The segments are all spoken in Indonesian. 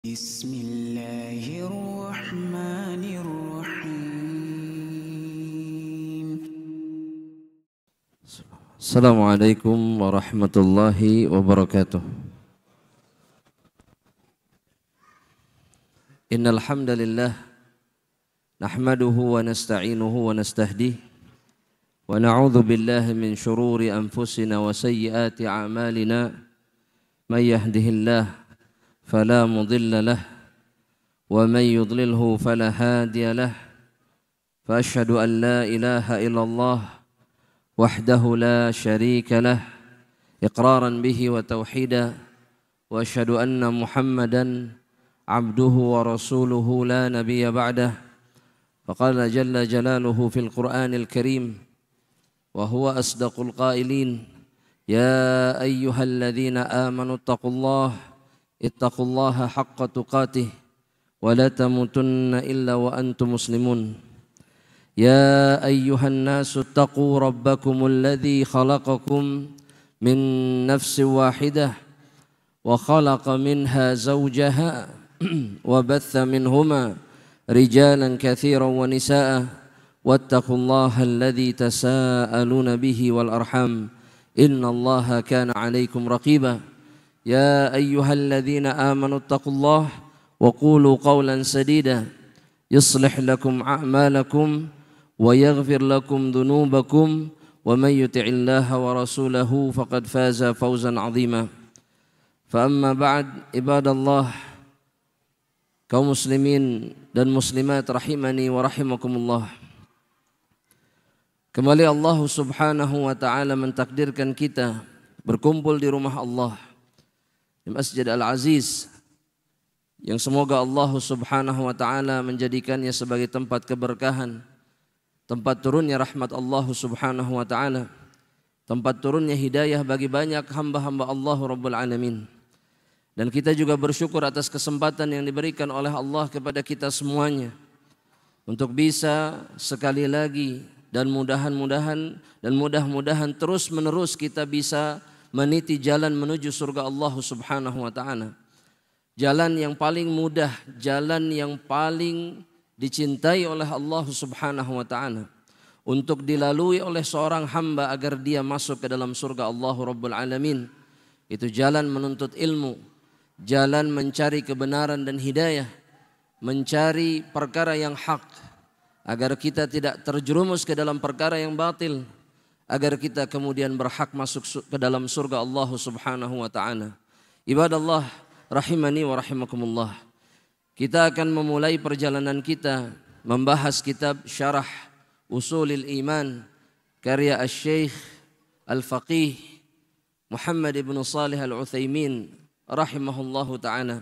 Bismillahirrahmanirrahim. Assalamualaikum warahmatullahi wabarakatuh. Innal hamdalillah nahmaduhu wa nasta'inuhu wa nastahdihi wa na'udzu billahi min shururi anfusina wa sayyiati a'malina may yahdihillahu فلا مضل له ومن يضلله فلا هادي له فأشهد أن لا إله إلا الله وحده لا شريك له إقرارا به وتوحيدا وأشهد أن محمدا عبده ورسوله لا نبي بعده فقال جل جلاله في القرآن الكريم وهو أصدق القائلين يا أيها الذين آمنوا اتقوا الله اتقوا الله حق تقاته ولا تموتن إلا وأنتم مسلمون يا أيها الناس اتقوا ربكم الذي خلقكم من نفس واحدة وخلق منها زوجها وبث منهما رجالا كثيرا ونساء واتقوا الله الذي تساءلون به والأرحام إن الله كان عليكم رقيبا يا أيها الذين آمنوا اتقوا الله وقولوا قولا سديدا يصلح لكم أعمالكم ويغفر لكم ذنوبكم ومن يطع الله ورسوله فقد فاز فوزا عظيما فأما بعد عباد الله kaum muslimin dan muslimat rahimani wa rahimakumullah. Kembali Allah subhanahu wa ta'ala mentakdirkan kita berkumpul di rumah Allah di Masjid Al-Aziz yang semoga Allah subhanahu wa ta'ala menjadikannya sebagai tempat keberkahan, tempat turunnya rahmat Allah subhanahu wa ta'ala, tempat turunnya hidayah bagi banyak hamba-hamba Allah Rabbul Alamin. Dan kita juga bersyukur atas kesempatan yang diberikan oleh Allah kepada kita semuanya untuk bisa sekali lagi dan mudah-mudahan terus menerus kita bisa meniti jalan menuju surga Allah subhanahu wa ta'ala. Jalan yang paling mudah, jalan yang paling dicintai oleh Allah subhanahu wa ta'ala untuk dilalui oleh seorang hamba agar dia masuk ke dalam surga Allah Rabbul Alamin. Itu jalan menuntut ilmu, jalan mencari kebenaran dan hidayah, mencari perkara yang hak agar kita tidak terjerumus ke dalam perkara yang batil, agar kita kemudian berhak masuk ke dalam surga Allah subhanahu wa ta'ala. Ibadallah rahimani wa rahimakumullah. Kita akan memulai perjalanan kita membahas kitab Syarah Usulil Iman karya Asy-Syaikh Al-Faqih Muhammad ibn Shalih Al-Utsaimin rahimahullahu ta'ala,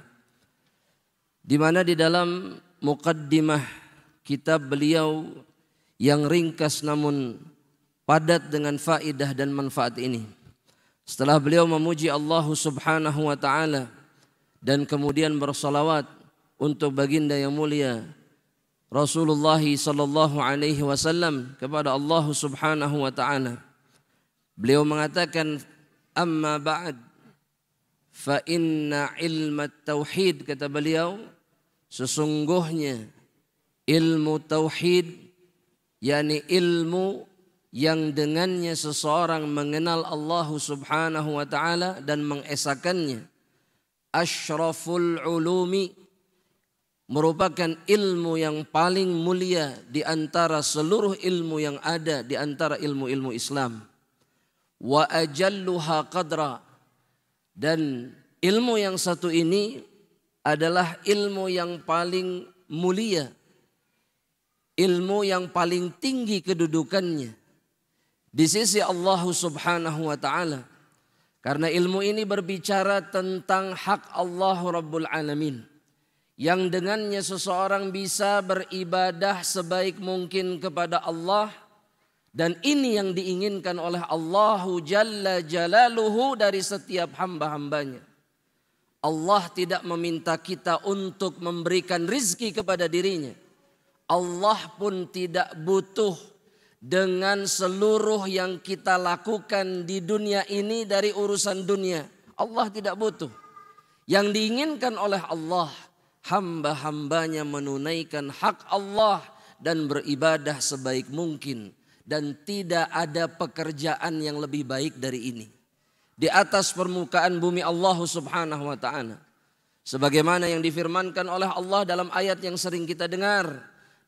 di mana di dalam muqaddimah kitab beliau yang ringkas namun padat dengan faidah dan manfaat ini, setelah beliau memuji Allah subhanahu wa ta'ala dan kemudian bersalawat untuk baginda yang mulia Rasulullah sallallahu alaihi wasallam kepada Allah subhanahu wa ta'ala, beliau mengatakan amma ba'd fa inna ilmat tauhid, kata beliau, sesungguhnya ilmu tauhid, yakni ilmu yang dengannya seseorang mengenal Allah subhanahu wa ta'ala dan mengesakannya, asyraful ulumi, merupakan ilmu yang paling mulia di antara seluruh ilmu yang ada di antara ilmu-ilmu Islam, wa ajalluha qadra, dan ilmu yang satu ini adalah ilmu yang paling mulia, ilmu yang paling tinggi kedudukannya di sisi Allah subhanahu wa ta'ala. Karena ilmu ini berbicara tentang hak Allah Rabbul Alamin, yang dengannya seseorang bisa beribadah sebaik mungkin kepada Allah. Dan ini yang diinginkan oleh Allahu Jalla Jalaluhu dari setiap hamba-hambanya. Allah tidak meminta kita untuk memberikan rizki kepada dirinya. Allah pun tidak butuh dengan seluruh yang kita lakukan di dunia ini dari urusan dunia. Allah tidak butuh. Yang diinginkan oleh Allah hamba-hambanya menunaikan hak Allah dan beribadah sebaik mungkin. Dan tidak ada pekerjaan yang lebih baik dari ini di atas permukaan bumi Allah subhanahu wa ta'ala. Sebagaimana yang difirmankan oleh Allah dalam ayat yang sering kita dengar.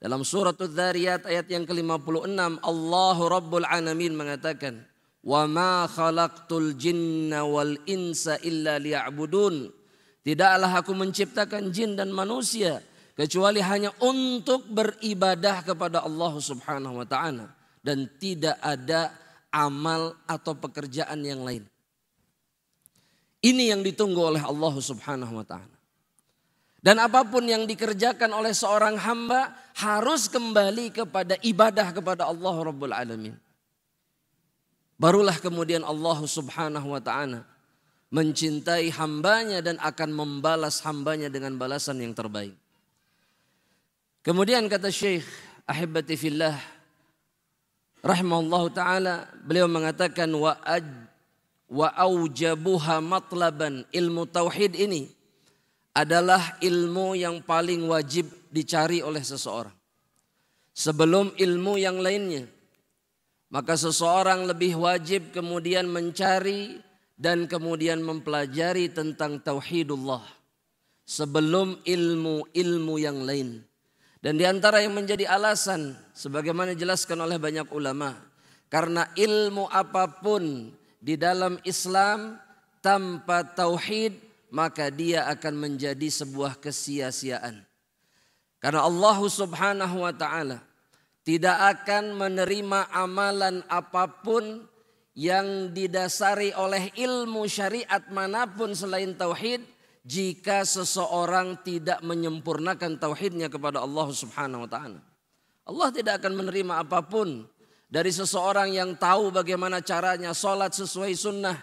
Dalam surat Adz-Dzariyat ayat yang ke-56. Allahu Rabbul Alamin mengatakan. Wa ma khalaqtul jinna wal insa illa liya'budun. Tidaklah aku menciptakan jin dan manusia kecuali hanya untuk beribadah kepada Allah subhanahu wa ta'ala. Dan tidak ada amal atau pekerjaan yang lain. Ini yang ditunggu oleh Allah subhanahu wa ta'ala. Dan apapun yang dikerjakan oleh seorang hamba harus kembali kepada ibadah kepada Allah Rabbul Alamin. Barulah kemudian Allah subhanahu wa ta'ala mencintai hambanya dan akan membalas hambanya dengan balasan yang terbaik. Kemudian kata Syekh Ahibati Fillah rahimahullahu ta'ala, beliau mengatakan wa aujabuha matlaban, ilmu tauhid ini adalah ilmu yang paling wajib dicari oleh seseorang. Sebelum ilmu yang lainnya, maka seseorang lebih wajib kemudian mencari dan kemudian mempelajari tentang tauhidullah sebelum ilmu-ilmu yang lain. Dan di antara yang menjadi alasan sebagaimana dijelaskan oleh banyak ulama, karena ilmu apapun di dalam Islam tanpa tauhid maka dia akan menjadi sebuah kesia-siaan. Karena Allah subhanahu wa ta'ala tidak akan menerima amalan apapun yang didasari oleh ilmu syariat manapun selain tauhid jika seseorang tidak menyempurnakan tauhidnya kepada Allah subhanahu wa ta'ala. Allah tidak akan menerima apapun dari seseorang yang tahu bagaimana caranya sholat sesuai sunnah,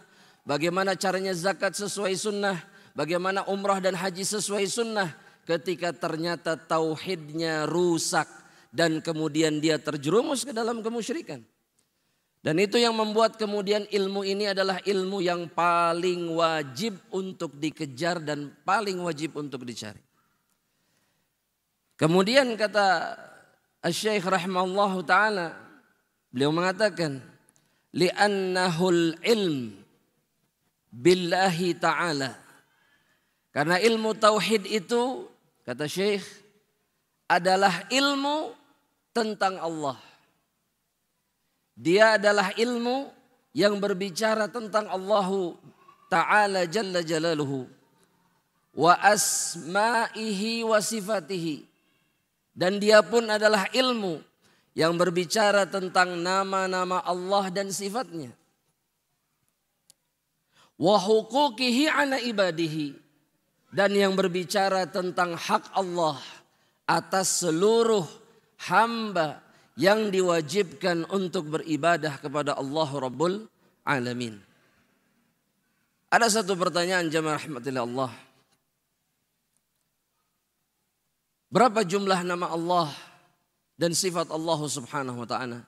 bagaimana caranya zakat sesuai sunnah, bagaimana umrah dan haji sesuai sunnah, ketika ternyata tauhidnya rusak dan kemudian dia terjerumus ke dalam kemusyrikan. Dan itu yang membuat kemudian ilmu ini adalah ilmu yang paling wajib untuk dikejar dan paling wajib untuk dicari. Kemudian kata Asy-Syaikh rahimahullahu ta'ala, beliau mengatakan, li'annahul ilm billahi ta'ala. Karena ilmu tauhid itu, kata Syekh, adalah ilmu tentang Allah. Dia adalah ilmu yang berbicara tentang Allah Ta'ala Jalla Jalaluhu wa asma'ihi wa sifatihi. Dan dia pun adalah ilmu yang berbicara tentang nama-nama Allah dan sifatnya. Wa huquqihi ala ibadihi. Dan yang berbicara tentang hak Allah atas seluruh hamba yang diwajibkan untuk beribadah kepada Allah Rabbul Alamin. Ada satu pertanyaan jamaah rahmatillah Allah. Berapa jumlah nama Allah dan sifat Allah subhanahu wa ta'ala?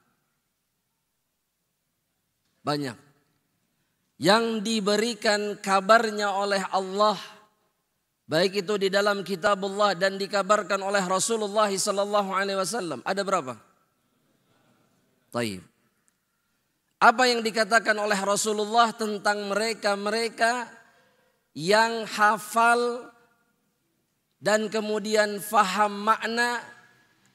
Banyak. Yang diberikan kabarnya oleh Allah, baik itu di dalam kitabullah dan dikabarkan oleh Rasulullah sallallahu alaihi wasallam, ada berapa? Taib. Apa yang dikatakan oleh Rasulullah tentang mereka-mereka yang hafal dan kemudian faham makna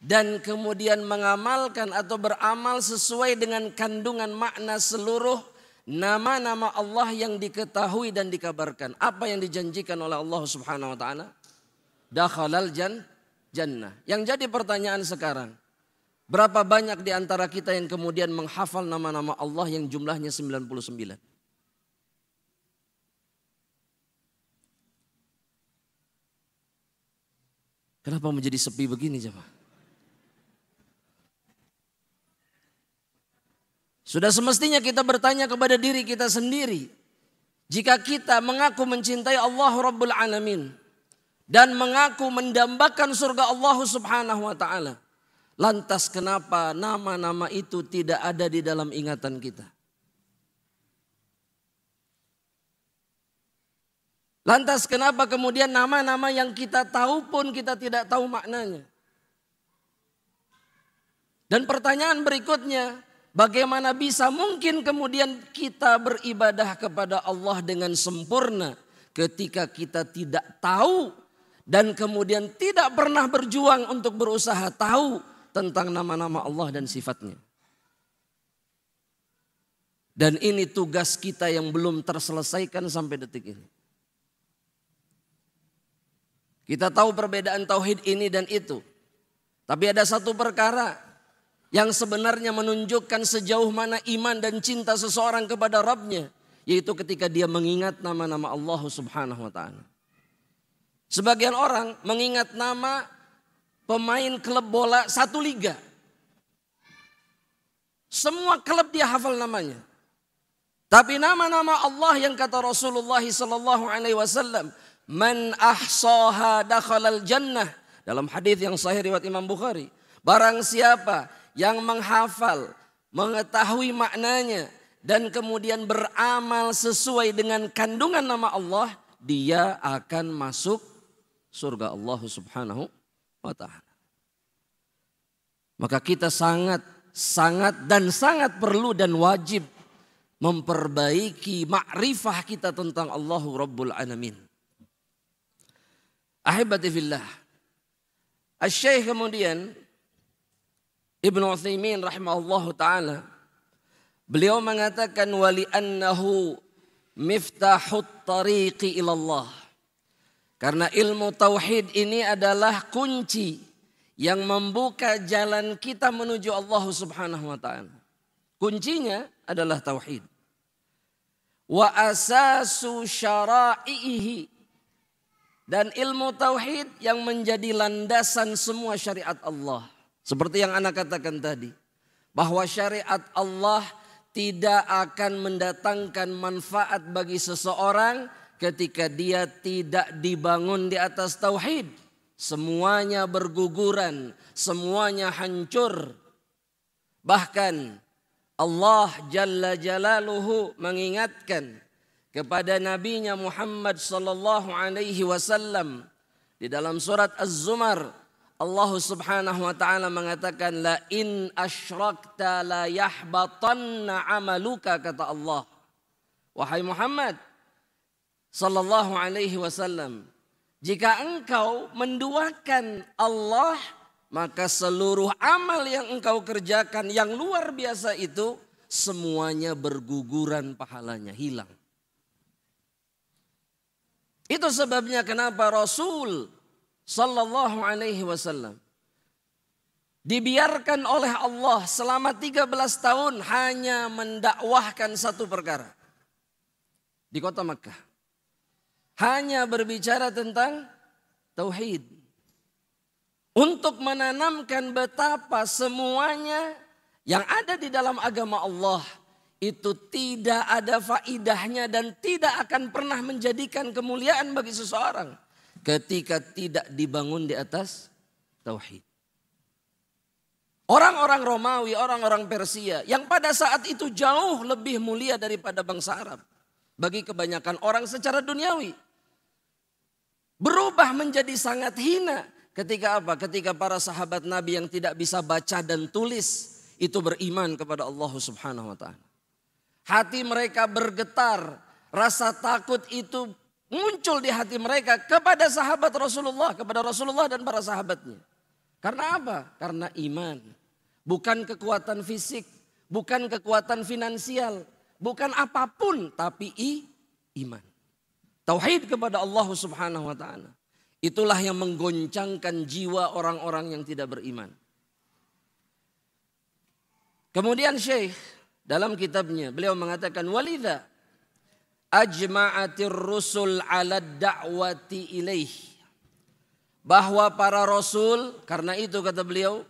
dan kemudian mengamalkan atau beramal sesuai dengan kandungan makna seluruh nama-nama Allah yang diketahui dan dikabarkan. Apa yang dijanjikan oleh Allah subhanahu wa ta'ala? Dakhalal jannah. Yang jadi pertanyaan sekarang, berapa banyak di antara kita yang kemudian menghafal nama-nama Allah yang jumlahnya 99? Kenapa menjadi sepi begini jemaah? Sudah semestinya kita bertanya kepada diri kita sendiri. Jika kita mengaku mencintai Allah Rabbul Alamin dan mengaku mendambakan surga Allah subhanahu wa ta'ala, lantas kenapa nama-nama itu tidak ada di dalam ingatan kita? Lantas kenapa kemudian nama-nama yang kita tahu pun kita tidak tahu maknanya? Dan pertanyaan berikutnya, bagaimana bisa mungkin kemudian kita beribadah kepada Allah dengan sempurna ketika kita tidak tahu dan kemudian tidak pernah berjuang untuk berusaha tahu tentang nama-nama Allah dan sifatnya. Dan ini tugas kita yang belum terselesaikan sampai detik ini. Kita tahu perbedaan tauhid ini dan itu. Tapi ada satu perkara yang sebenarnya menunjukkan sejauh mana iman dan cinta seseorang kepada Rabbnya. Yaitu ketika dia mengingat nama-nama Allah subhanahu wa ta'ala. Sebagian orang mengingat nama pemain klub bola satu liga. Semua klub dia hafal namanya. Tapi nama-nama Allah yang kata Rasulullah SAW. Man ahsaha dakhalal jannah. Dalam hadis yang sahih riwayat Imam Bukhari. Barang siapa yang menghafal, mengetahui maknanya. Dan kemudian beramal sesuai dengan kandungan nama Allah. Dia akan masuk surga Allah subhanahu wa ta'ala. Maka kita sangat perlu dan wajib memperbaiki makrifah kita tentang Allahu Rabbul Alamin. Ahibati fillah. Asy-Syaikh kemudian Ibnu Utsaimin rahimahullahu taala beliau mengatakan wali annahu miftahut tariqi ilallah. Karena ilmu tauhid ini adalah kunci yang membuka jalan kita menuju Allah Subhanahu wa taala. Kuncinya adalah tauhid. Wa asasu syara'ihi. Dan ilmu tauhid yang menjadi landasan semua syariat Allah. Seperti yang Ana katakan tadi. Bahwa syariat Allah tidak akan mendatangkan manfaat bagi seseorang ketika dia tidak dibangun di atas tauhid. Semuanya berguguran, semuanya hancur. Bahkan Allah Jalla Jalaluhu mengingatkan kepada nabinya Muhammad sallallahu alaihi wasallam di dalam surat Az-Zumar, Allah Subhanahu wa taala mengatakan la in asyrakta la yahbatanna amaluka, kata Allah. Wahai Muhammad sallallahu alaihi wasallam, jika engkau menduakan Allah, maka seluruh amal yang engkau kerjakan yang luar biasa itu semuanya berguguran pahalanya, hilang. Itu sebabnya kenapa Rasul sallallahu alaihi wasallam dibiarkan oleh Allah selama 13 tahun hanya mendakwahkan satu perkara di kota Makkah. Hanya berbicara tentang tauhid. Untuk menanamkan betapa semuanya yang ada di dalam agama Allah itu tidak ada faidahnya dan tidak akan pernah menjadikan kemuliaan bagi seseorang ketika tidak dibangun di atas tauhid. Orang-orang Romawi, orang-orang Persia yang pada saat itu jauh lebih mulia daripada bangsa Arab bagi kebanyakan orang secara duniawi, berubah menjadi sangat hina ketika apa? Ketika para sahabat Nabi yang tidak bisa baca dan tulis itu beriman kepada Allah Subhanahu wa taala. Hati mereka bergetar, rasa takut itu muncul di hati mereka kepada sahabat Rasulullah, kepada Rasulullah dan para sahabatnya. Karena apa? Karena iman. Bukan kekuatan fisik, bukan kekuatan finansial, bukan apapun, tapi iman. Tauhid kepada Allah Subhanahu wa taala. Itulah yang menggoncangkan jiwa orang-orang yang tidak beriman. Kemudian Syekh dalam kitabnya beliau mengatakan walidha ajma'atir rusul 'ala da'wati ilaih. Bahwa para rasul, karena itu kata beliau,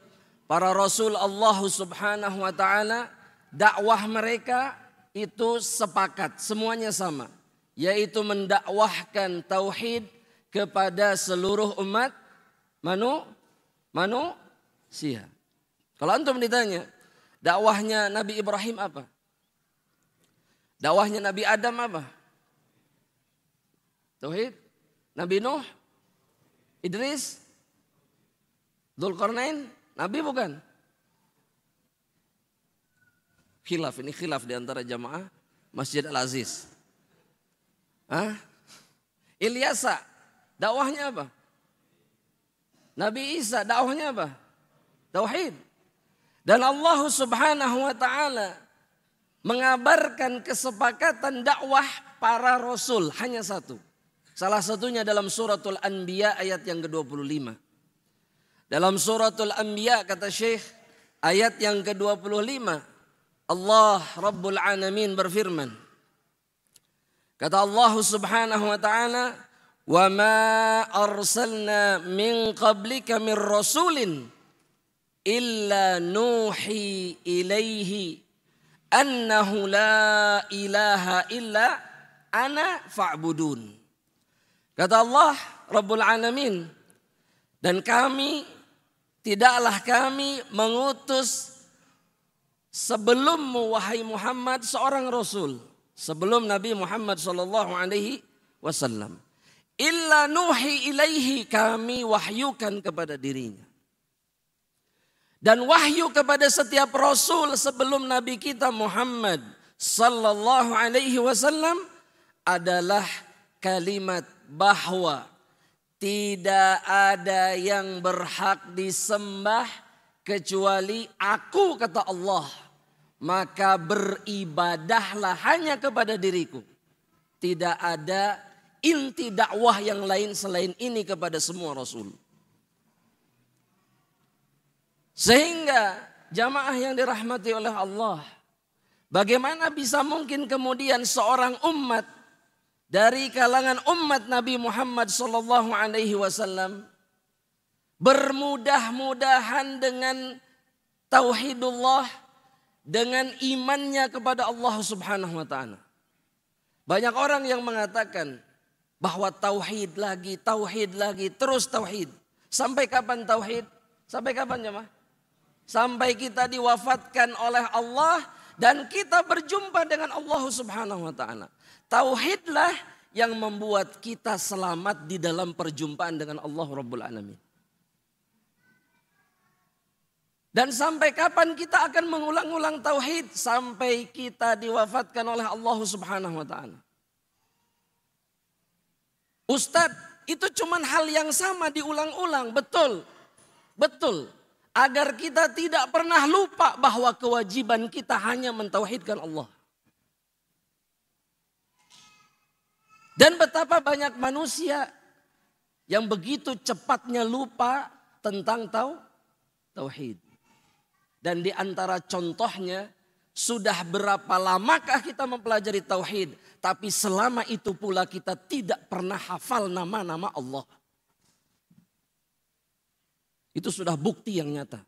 para rasul Allah Subhanahu wa taala dakwah mereka itu sepakat, semuanya sama, yaitu mendakwahkan tauhid kepada seluruh umat manusia. Kalau antum ditanya, dakwahnya Nabi Ibrahim apa? Dakwahnya Nabi Adam apa? Tauhid. Nabi Nuh, Idris, Dzulqarnain, Nabi bukan? Khilaf, ini khilaf di antara jamaah Masjid Al-Aziz. Ilyasa, dakwahnya apa? Nabi Isa, dakwahnya apa? Tauhid. Dan Allah Subhanahu wa taala mengabarkan kesepakatan dakwah para rasul hanya satu. Salah satunya dalam suratul Anbiya ayat yang ke-25. Dalam suratul Anbiya kata Syekh ayat yang ke-25 Allah Rabbul Alamin berfirman. Kata Allah Subhanahu wa taala, "Wa ma arsalna min qablika min rasulin illa nuhi ilaihi annahu la ilaha illa ana fa'budun." Kata Allah Rabbul Alamin, dan tidaklah kami mengutus sebelummu wahai Muhammad seorang rasul, sebelum Nabi Muhammad sallallahu alaihi wasallam, illa nuhi ilaihi, kami wahyukan kepada dirinya. Dan wahyu kepada setiap rasul sebelum Nabi kita Muhammad sallallahu alaihi wasallam adalah kalimat bahwa tidak ada yang berhak disembah kecuali aku, kata Allah. Maka beribadahlah hanya kepada diriku. Tidak ada inti dakwah yang lain selain ini kepada semua rasul. Sehingga jamaah yang dirahmati oleh Allah, bagaimana bisa mungkin kemudian seorang umat dari kalangan umat Nabi Muhammad sallallahu alaihi wasallam bermudah-mudahan dengan tauhidullah, dengan imannya kepada Allah Subhanahu wa taala. Banyak orang yang mengatakan bahwa tauhid lagi, terus tauhid. Sampai kapan tauhid? Sampai kapan jemaah? Sampai kita diwafatkan oleh Allah dan kita berjumpa dengan Allah Subhanahu wa taala. Tauhidlah yang membuat kita selamat di dalam perjumpaan dengan Allah Rabbul Alamin. Dan sampai kapan kita akan mengulang-ulang tauhid? Sampai kita diwafatkan oleh Allah Subhanahu wa taala. Ustadz, itu cuman hal yang sama diulang-ulang, betul. Betul. Agar kita tidak pernah lupa bahwa kewajiban kita hanya mentauhidkan Allah. Dan betapa banyak manusia yang begitu cepatnya lupa tentang tauhid. Dan di antara contohnya, sudah berapa lamakah kita mempelajari tauhid, tapi selama itu pula kita tidak pernah hafal nama-nama Allah. Itu sudah bukti yang nyata.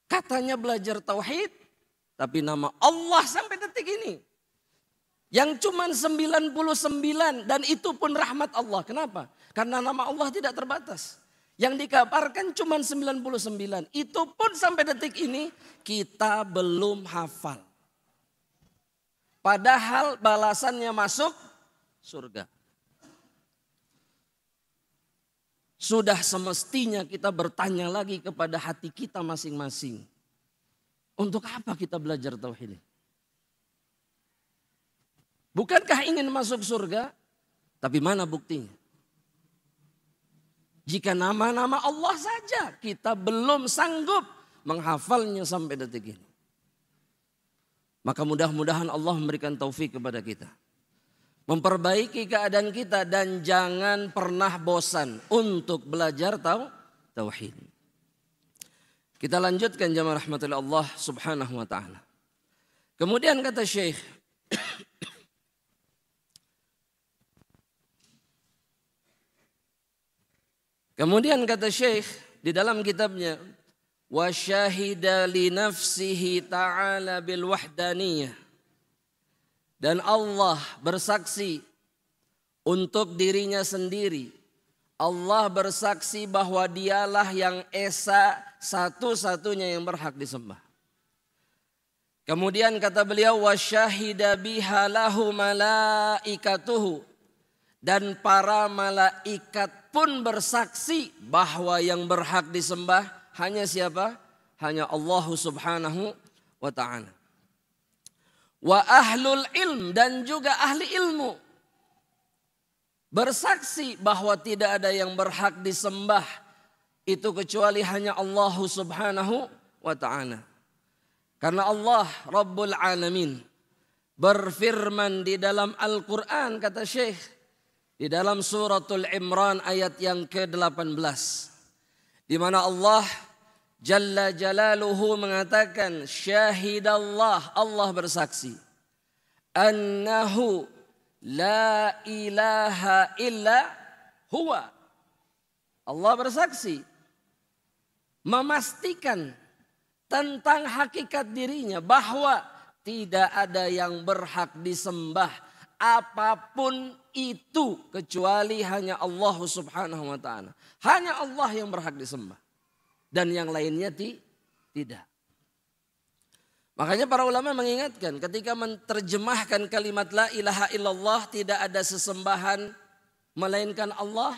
Katanya belajar tauhid, tapi nama Allah sampai detik ini yang cuman 99 dan itu pun rahmat Allah. Kenapa? Karena nama Allah tidak terbatas. Yang dikabarkan cuma 99. Itu pun sampai detik ini kita belum hafal. Padahal balasannya masuk surga. Sudah semestinya kita bertanya lagi kepada hati kita masing-masing. Untuk apa kita belajar tauhid? Bukankah ingin masuk surga? Tapi mana buktinya? Jika nama-nama Allah saja kita belum sanggup menghafalnya sampai detik ini. Maka mudah-mudahan Allah memberikan taufik kepada kita. Memperbaiki keadaan kita dan jangan pernah bosan untuk belajar tauhid. Kita lanjutkan jamaah rahmatillah Allah subhanahu wa ta'ala. Kemudian kata Syekh. Kemudian kata Syekh di dalam kitabnya, wa syahida li nafsihi ta'ala bil wahdaniyah, dan Allah bersaksi untuk dirinya sendiri. Allah bersaksi bahwa dialah yang esa, satu-satunya yang berhak disembah. Kemudian kata beliau, wa syahida biha lahu malaikatuhu, Dan para malaikat pun bersaksi bahwa yang berhak disembah hanya siapa? Hanya Allah subhanahu wa ta'ala. Wa ahlul ilm, dan juga ahli ilmu bersaksi bahwa tidak ada yang berhak disembah itu kecuali hanya Allah subhanahu wa ta'ala. Karena Allah Rabbul Alamin berfirman di dalam Al-Quran, kata Syekh, di dalam suratul Imran ayat yang ke-18. Di mana Allah Jalla Jalaluhu mengatakan, syahidallah, Allah bersaksi, annahu la ilaha illa huwa. Allah bersaksi, memastikan tentang hakikat dirinya bahwa tidak ada yang berhak disembah apapun itu kecuali hanya Allah subhanahu wa ta'ala. Hanya Allah yang berhak disembah. Dan yang lainnya tidak. Makanya para ulama mengingatkan ketika menerjemahkan kalimat la ilaha illallah, tidak ada sesembahan melainkan Allah.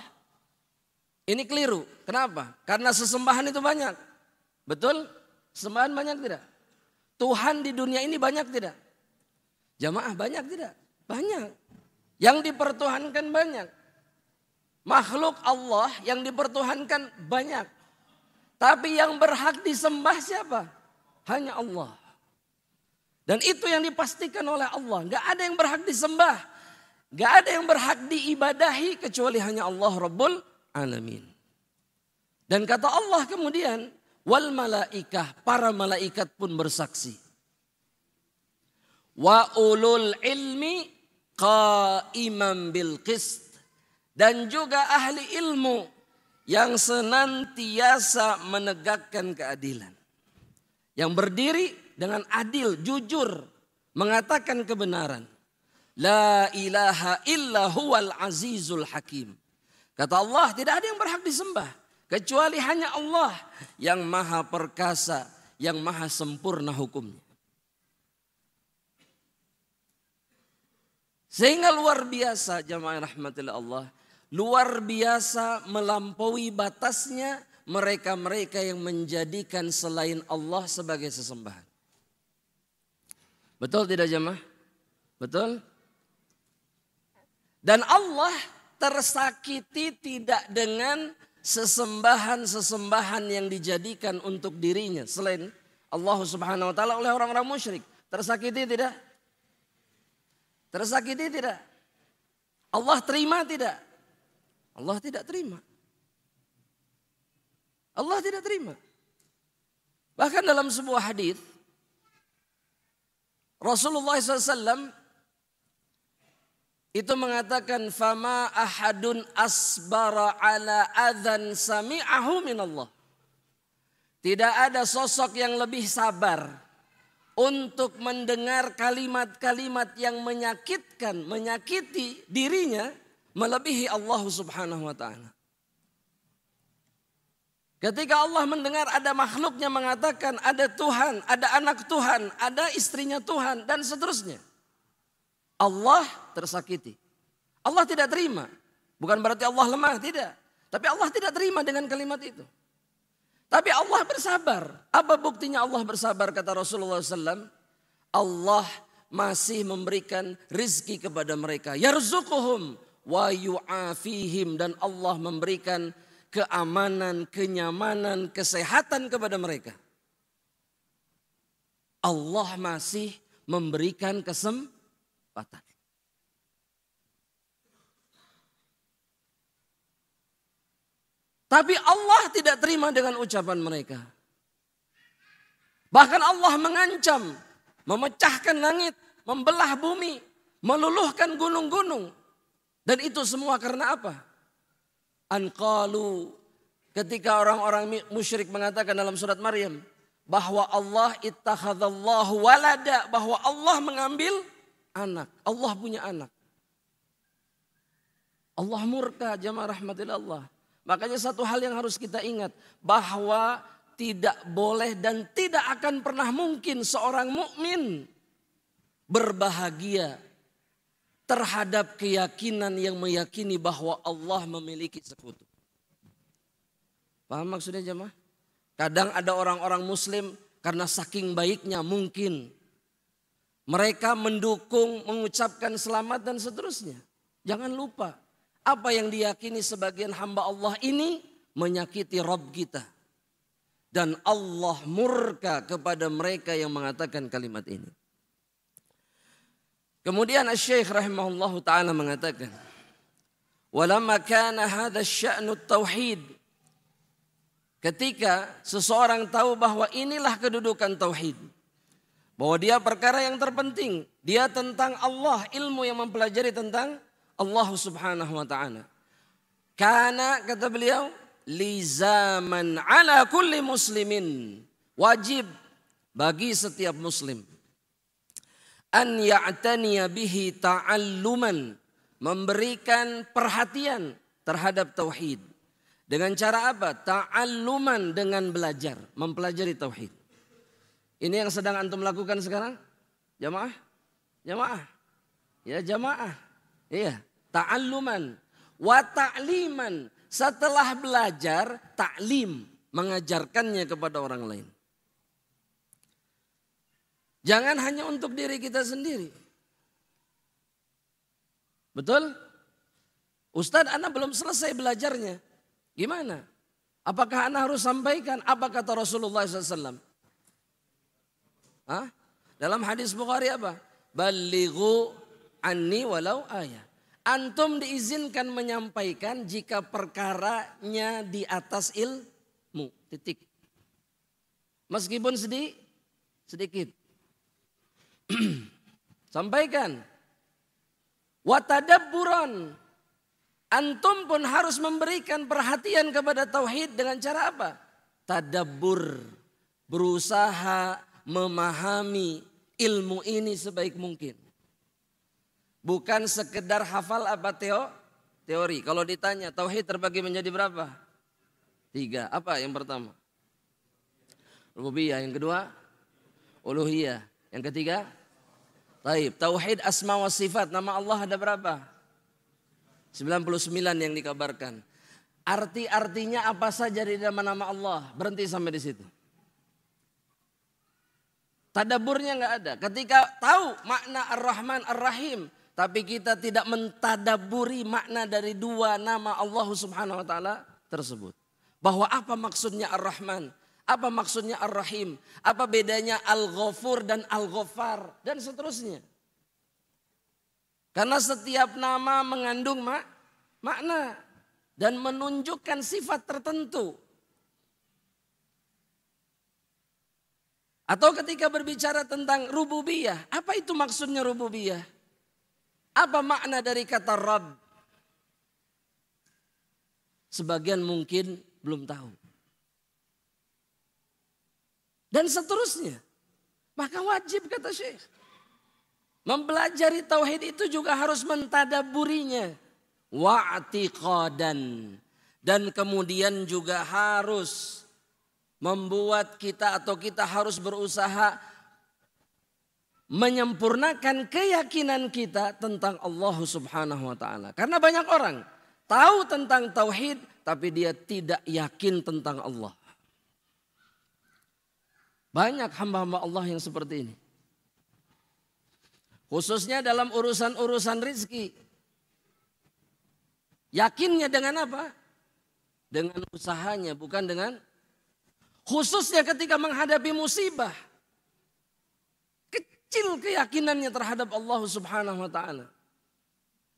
Ini keliru. Kenapa? Karena sesembahan itu banyak. Betul? Sembahan banyak tidak? Tuhan di dunia ini banyak tidak? Jamaah banyak tidak? Banyak. Yang dipertuhankan banyak. Makhluk Allah yang dipertuhankan banyak. Tapi yang berhak disembah siapa? Hanya Allah. Dan itu yang dipastikan oleh Allah. Gak ada yang berhak disembah. Gak ada yang berhak diibadahi kecuali hanya Allah Rabbul Alamin. Dan kata Allah kemudian, wal malaikah, para malaikat pun bersaksi. Wa ulul ilmi qaiman bil qist. Dan juga ahli ilmu yang senantiasa menegakkan keadilan. Yang berdiri dengan adil, jujur, mengatakan kebenaran. La ilaha illa huwal azizul hakim. Kata Allah, tidak ada yang berhak disembah kecuali hanya Allah yang maha perkasa, yang maha sempurna hukumnya. Sehingga luar biasa jamaah rahmatillah Allah, luar biasa melampaui batasnya mereka-mereka yang menjadikan selain Allah sebagai sesembahan. Betul tidak jamaah? Betul? Dan Allah tersakiti tidak dengan sesembahan-sesembahan yang dijadikan untuk dirinya selain Allah subhanahu wa ta'ala oleh orang-orang musyrik. Tersakiti tidak? Tersakiti tidak? Allah terima tidak? Allah tidak terima. Allah tidak terima. Bahkan dalam sebuah hadis Rasulullah SAW itu mengatakan, fama ahadun asbara ala adzan sami'ahu minallah. Tidak ada sosok yang lebih sabar untuk mendengar kalimat-kalimat yang menyakitkan, menyakiti dirinya melebihi Allah subhanahu wa ta'ala. Ketika Allah mendengar ada makhluknya mengatakan ada Tuhan, ada anak Tuhan, ada istrinya Tuhan dan seterusnya. Allah tersakiti. Allah tidak terima. Bukan berarti Allah lemah, tidak. Tapi Allah tidak terima dengan kalimat itu. Tapi Allah bersabar. Apa buktinya Allah bersabar kata Rasulullah SAW? Allah masih memberikan rizki kepada mereka. Yarzuquhum wa yu'afihim. Dan Allah memberikan keamanan, kenyamanan, kesehatan kepada mereka. Allah masih memberikan kesempatan. Tapi Allah tidak terima dengan ucapan mereka. Bahkan Allah mengancam, memecahkan langit, membelah bumi, meluluhkan gunung-gunung. Dan itu semua karena apa? Anqalu, ketika orang-orang musyrik mengatakan dalam surat Maryam bahwa Allah ittakhadallahu walada, bahwa Allah mengambil anak, Allah punya anak. Allah murka jamaah rahmatillah Allah. Makanya satu hal yang harus kita ingat, bahwa tidak boleh dan tidak akan pernah mungkin seorang mukmin berbahagia terhadap keyakinan yang meyakini bahwa Allah memiliki sekutu. Paham maksudnya jemaah? Kadang ada orang-orang muslim karena saking baiknya mungkin mereka mendukung, mengucapkan selamat dan seterusnya. Jangan lupa apa yang diyakini sebagian hamba Allah ini menyakiti Rabb kita. Dan Allah murka kepada mereka yang mengatakan kalimat ini. Kemudian Asy-Syaikh rahimahullahu taala mengatakan, "Walamma kana hadha sya'nu tauhid." Ketika seseorang tahu bahwa inilah kedudukan tauhid, bahwa dia perkara yang terpenting, dia tentang Allah, ilmu yang mempelajari tentang Allah Subhanahu wa taala. Karena kata beliau, lizaman ala kulli muslimin, wajib bagi setiap muslim an ya'taniya bihi ta'alluman, memberikan perhatian terhadap tauhid. Dengan cara apa? Ta'alluman, dengan belajar, mempelajari tauhid. Ini yang sedang antum lakukan sekarang? Jamaah? Jamaah? Ya jamaah. Iya, ta'alluman wa ta'liman. Setelah belajar, ta'lim, mengajarkannya kepada orang lain. Jangan hanya untuk diri kita sendiri. Betul? Ustadz, ana belum selesai belajarnya. Gimana? Apakah ana harus sampaikan apa kata Rasulullah SAW? Hah? Dalam hadis Bukhari apa? Balighu anni walau ayat. Antum diizinkan menyampaikan jika perkaranya di atas ilmu. Titik. Meskipun sedikit. Sampaikan. Watadabburan. Antum pun harus memberikan perhatian kepada tauhid dengan cara apa? Tadabbur. Berusaha memahami ilmu ini sebaik mungkin. Bukan sekedar hafal apa teori. Kalau ditanya tauhid terbagi menjadi berapa? 3. Apa yang pertama? Rububiyah. Yang kedua? Uluhiyah. Yang ketiga? Taib. Tauhid asma wa sifat. Nama Allah ada berapa? 99 yang dikabarkan. Arti-artinya apa saja di dalam nama Allah? Berhenti sampai di situ. Tadaburnya nggak ada. Ketika tahu makna Ar-Rahman Ar-Rahim, tapi kita tidak mentadaburi makna dari dua nama Allah Subhanahu wa taala tersebut. Bahwa apa maksudnya Ar-Rahman? Apa maksudnya Ar-Rahim? Apa bedanya Al-Ghafur dan Al-Ghaffar? Dan seterusnya. Karena setiap nama mengandung makna. Dan menunjukkan sifat tertentu. Atau ketika berbicara tentang rububiyah. Apa itu maksudnya rububiyah? Apa makna dari kata Rabb? Sebagian mungkin belum tahu. Dan seterusnya. Maka wajib kata Syekh. Mempelajari tauhid itu juga harus mentadaburinya. Wa'tiqadan. Dan kemudian juga harus membuat kita atau kita harus berusaha menyempurnakan keyakinan kita tentang Allah Subhanahu wa taala. Karena banyak orang tahu tentang tauhid tapi dia tidak yakin tentang Allah. Banyak hamba-hamba Allah yang seperti ini. Khususnya dalam urusan-urusan rizki. Yakinnya dengan apa? Dengan usahanya, bukan dengan. Khususnya ketika menghadapi musibah. Kecil keyakinannya terhadap Allah Subhanahu wa taala.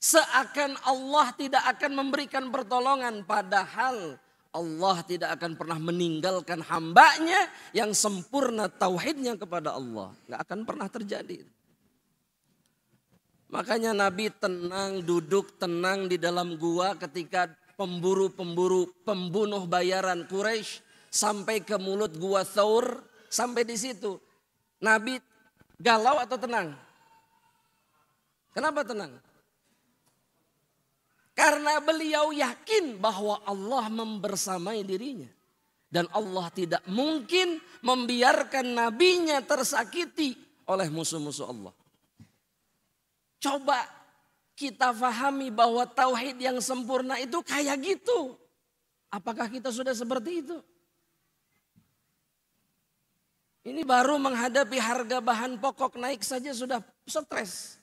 Seakan Allah tidak akan memberikan pertolongan, padahal Allah tidak akan pernah meninggalkan hambanya yang sempurna tauhidnya kepada Allah. Gak akan pernah terjadi. Makanya Nabi tenang, duduk tenang di dalam gua ketika pembunuh bayaran Quraisy sampai ke mulut gua Thaur. Sampai di situ. Nabi galau atau tenang? Kenapa tenang? Karena beliau yakin bahwa Allah membersamai dirinya. Dan Allah tidak mungkin membiarkan nabinya tersakiti oleh musuh-musuh Allah. Coba kita fahami bahwa tauhid yang sempurna itu kayak gitu. Apakah kita sudah seperti itu? Ini baru menghadapi harga bahan pokok naik saja sudah stres.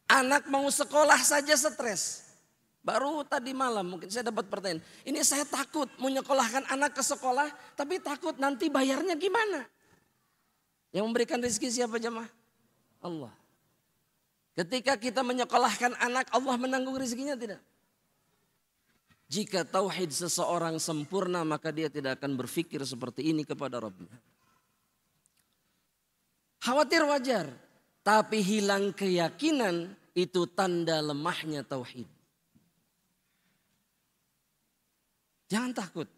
Anak mau sekolah saja stres. Baru tadi malam mungkin saya dapat pertanyaan. Ini saya takut menyekolahkan anak ke sekolah, tapi takut nanti bayarnya gimana? Yang memberikan rezeki siapa jemaah? Allah. Ketika kita menyekolahkan anak, Allah menanggung rezekinya tidak? Jika tauhid seseorang sempurna, maka dia tidak akan berpikir seperti ini kepada Rabbnya. Khawatir wajar, tapi hilang keyakinan itu tanda lemahnya tauhid. Jangan takut.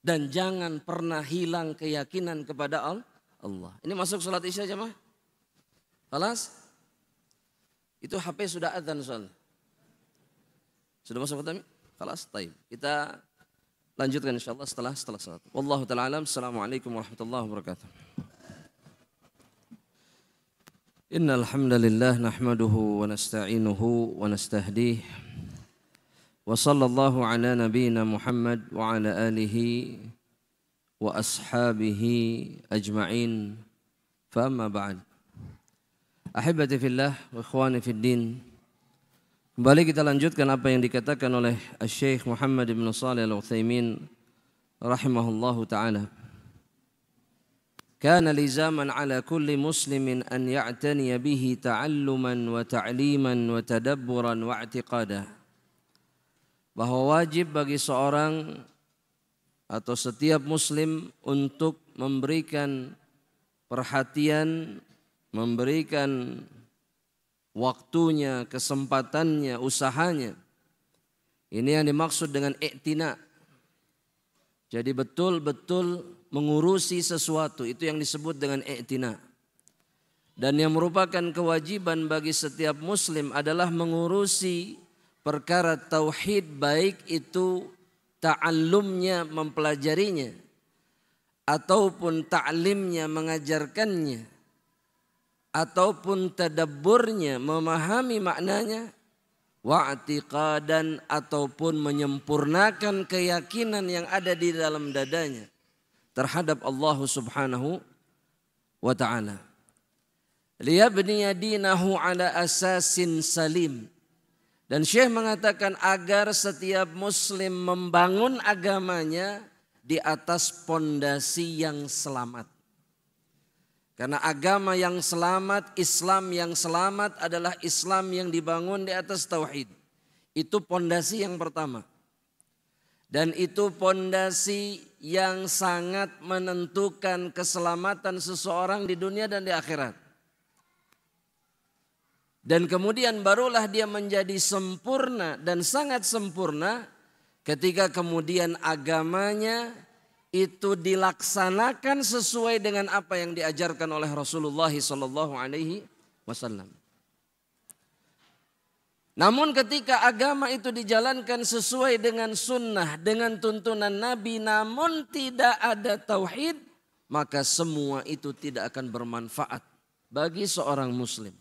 Dan jangan pernah hilang keyakinan kepada Allah. Ini masuk sholat isya jemaah? Kelas? Itu HP sudah adzan soal. Sudah masuk ke kelas? Taib. Kita lanjutkan insyaallah setelah salat. Wallahu ta'ala alam. Assalamualaikum warahmatullahi wabarakatuh. Innal hamdalillah nahmaduhu wa nasta'inuhu wa nastahdihi. Wa sallallahu ala nabiyyina Muhammad wa ala alihi wa ashabihi ajma'in. Fa amma ba'd. Ahibati fillah wa ikhwani fid din. Kembali kita lanjutkan apa yang dikatakan oleh Syekh Muhammad ibn Shalih Al-Utsaimin rahimahullahu taala. Kana lizaman ala kulli muslimin an ya'tani bihi ta'alluman wa ta'liman wa tadabburan wa i'tiqada. Bahwa wajib bagi seorang atau setiap muslim untuk memberikan perhatian, memberikan waktunya, kesempatannya, usahanya. Ini yang dimaksud dengan i'tina. Jadi betul-betul mengurusi sesuatu, itu yang disebut dengan i'tina. Dan yang merupakan kewajiban bagi setiap muslim adalah mengurusi perkara tauhid, baik itu ta'allumnya, mempelajarinya, ataupun ta'limnya, mengajarkannya, ataupun tadabburnya, memahami maknanya, wa'tiqadan, ataupun menyempurnakan keyakinan yang ada di dalam dadanya terhadap Allah Subhanahu wa ta'ala. Liyabniya dinahu ala asasin salim. Dan Syekh mengatakan agar setiap muslim membangun agamanya di atas pondasi yang selamat. Karena agama yang selamat, Islam yang selamat adalah Islam yang dibangun di atas tauhid. Itu pondasi yang pertama. Dan itu pondasi yang sangat menentukan keselamatan seseorang di dunia dan di akhirat. Dan kemudian barulah dia menjadi sempurna dan sangat sempurna ketika kemudian agamanya itu dilaksanakan sesuai dengan apa yang diajarkan oleh Rasulullah SAW. Namun ketika agama itu dijalankan sesuai dengan sunnah, dengan tuntunan Nabi, namun tidak ada tauhid, maka semua itu tidak akan bermanfaat bagi seorang muslim.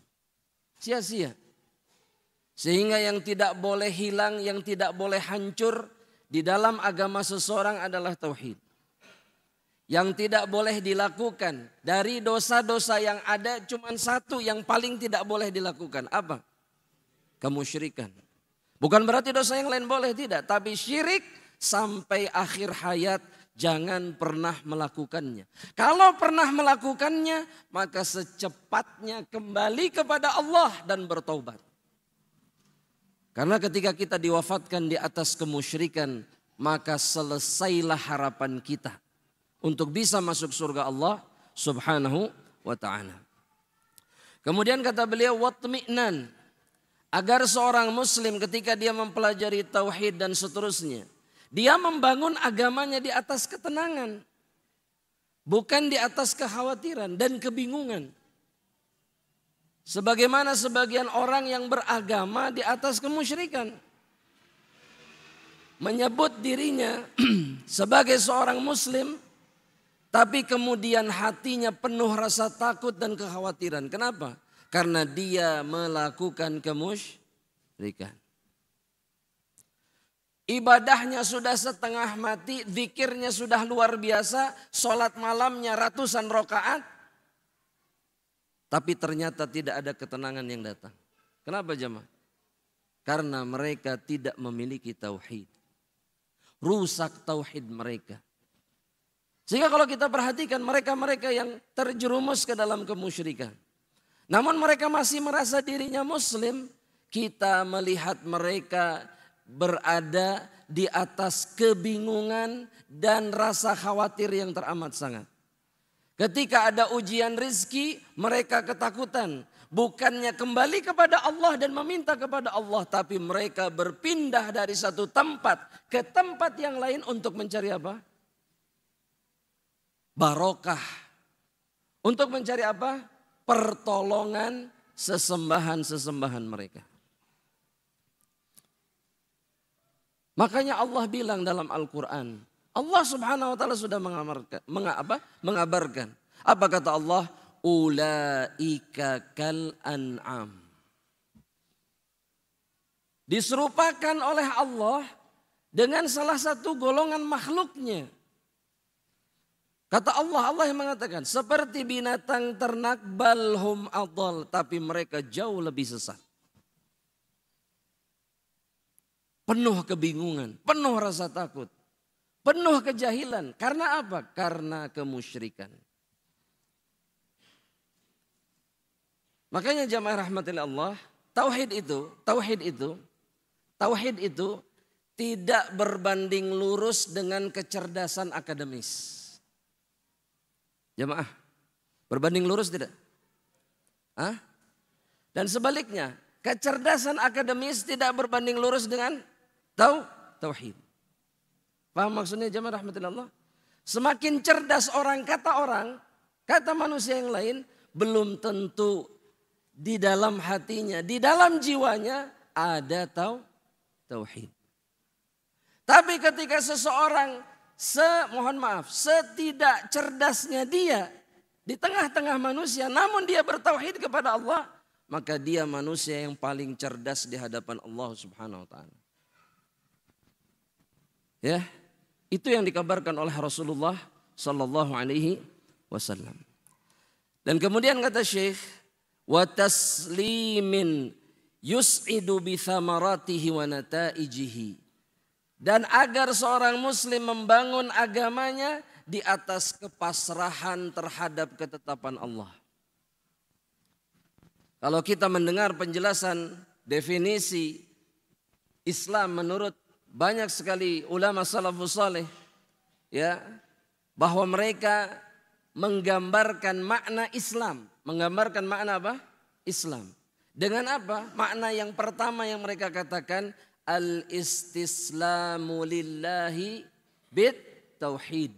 Sia-sia. Sehingga yang tidak boleh hilang, yang tidak boleh hancur di dalam agama seseorang adalah tauhid. Yang tidak boleh dilakukan dari dosa-dosa yang ada cuma satu yang paling tidak boleh dilakukan. Apa? Kemusyrikan. Bukan berarti dosa yang lain boleh, tidak. Tapi syirik sampai akhir hayat jangan pernah melakukannya. Kalau pernah melakukannya, maka secepatnya kembali kepada Allah dan bertaubat. Karena ketika kita diwafatkan di atas kemusyrikan, maka selesailah harapan kita untuk bisa masuk surga Allah Subhanahu wa ta'ala. Kemudian kata beliau, watmi'nan, agar seorang muslim ketika dia mempelajari tauhid dan seterusnya, dia membangun agamanya di atas ketenangan. Bukan di atas kekhawatiran dan kebingungan. Sebagaimana sebagian orang yang beragama di atas kemusyrikan. Menyebut dirinya sebagai seorang muslim, tapi kemudian hatinya penuh rasa takut dan kekhawatiran. Kenapa? Karena dia melakukan kemusyrikan. Ibadahnya sudah setengah mati, zikirnya sudah luar biasa, sholat malamnya ratusan rakaat, tapi ternyata tidak ada ketenangan yang datang. Kenapa jemaah? Karena mereka tidak memiliki tauhid. Rusak tauhid mereka. Sehingga kalau kita perhatikan mereka-mereka yang terjerumus ke dalam kemusyrikan. Namun mereka masih merasa dirinya muslim. Kita melihat mereka berada di atas kebingungan dan rasa khawatir yang teramat sangat. Ketika ada ujian rizki, mereka ketakutan. Bukannya kembali kepada Allah dan meminta kepada Allah, tapi mereka berpindah dari satu tempat ke tempat yang lain untuk mencari apa? Barokah. Untuk mencari apa? Pertolongan sesembahan-sesembahan mereka. Makanya Allah bilang dalam Al-Quran, Allah subhanahu wa ta'ala sudah mengabarkan. Apa kata Allah? Ulaika kal an'am. Diserupakan oleh Allah dengan salah satu golongan makhluknya. Kata Allah, Allah yang mengatakan, seperti binatang ternak balhum adhal, tapi mereka jauh lebih sesat. Penuh kebingungan, penuh rasa takut, penuh kejahilan. Karena apa? Karena kemusyrikan. Makanya jamaah rahmatillah Allah, tauhid itu tidak berbanding lurus dengan kecerdasan akademis. Jamaah, berbanding lurus tidak? Hah? Dan sebaliknya, kecerdasan akademis tidak berbanding lurus dengan tauhid. Paham maksudnya jamaah rahmatillah Allah? Semakin cerdas orang, kata manusia yang lain, belum tentu di dalam hatinya, di dalam jiwanya ada tauhid. Tapi ketika seseorang setidak cerdasnya dia di tengah-tengah manusia, namun dia bertauhid kepada Allah, maka dia manusia yang paling cerdas di hadapan Allah Subhanahu wa taala. Ya, itu yang dikabarkan oleh Rasulullah sallallahu alaihi wasallam. Dan kemudian kata Syekh, wa taslimin yus'idu bi thamaratihi wa nataijihi. Dan agar seorang muslim membangun agamanya di atas kepasrahan terhadap ketetapan Allah. Kalau kita mendengar penjelasan definisi Islam menurut banyak sekali ulama salafus saleh, ya, bahwa mereka menggambarkan makna Islam. Menggambarkan makna apa? Islam. Dengan apa? Makna yang pertama yang mereka katakan, al-istislamu lillahi bit tauhid.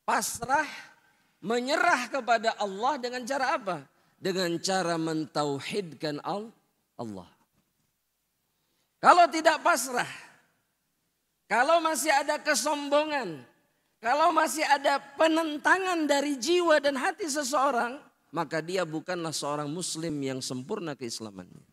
Pasrah, menyerah kepada Allah dengan cara apa? Dengan cara mentauhidkan Allah. Kalau tidak pasrah, kalau masih ada kesombongan, kalau masih ada penentangan dari jiwa dan hati seseorang, maka dia bukanlah seorang muslim yang sempurna keislamannya.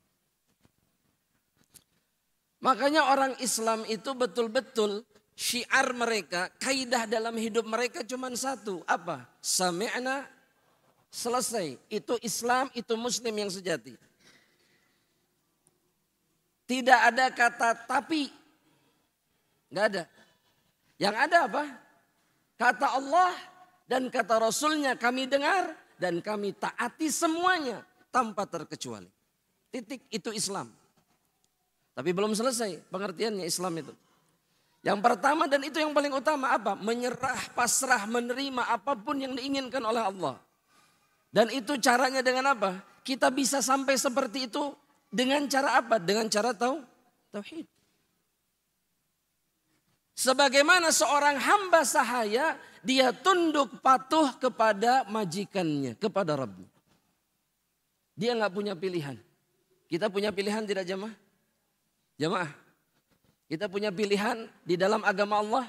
Makanya orang Islam itu betul-betul syiar mereka, kaidah dalam hidup mereka cuma satu. Apa? Sami'na, selesai. Itu Islam, itu muslim yang sejati. Tidak ada kata tapi. Enggak ada. Yang ada apa? Kata Allah dan kata Rasulnya kami dengar dan kami taati semuanya tanpa terkecuali. Titik, itu Islam. Tapi belum selesai pengertiannya Islam itu. Yang pertama dan itu yang paling utama apa? Menyerah, pasrah, menerima apapun yang diinginkan oleh Allah. Dan itu caranya dengan apa? Kita bisa sampai seperti itu dengan cara apa? Dengan cara tauhid. Sebagaimana seorang hamba sahaya, dia tunduk patuh kepada majikannya, kepada Rabbnya. Dia nggak punya pilihan. Kita punya pilihan tidak jamaah? Jamaah, kita punya pilihan di dalam agama Allah.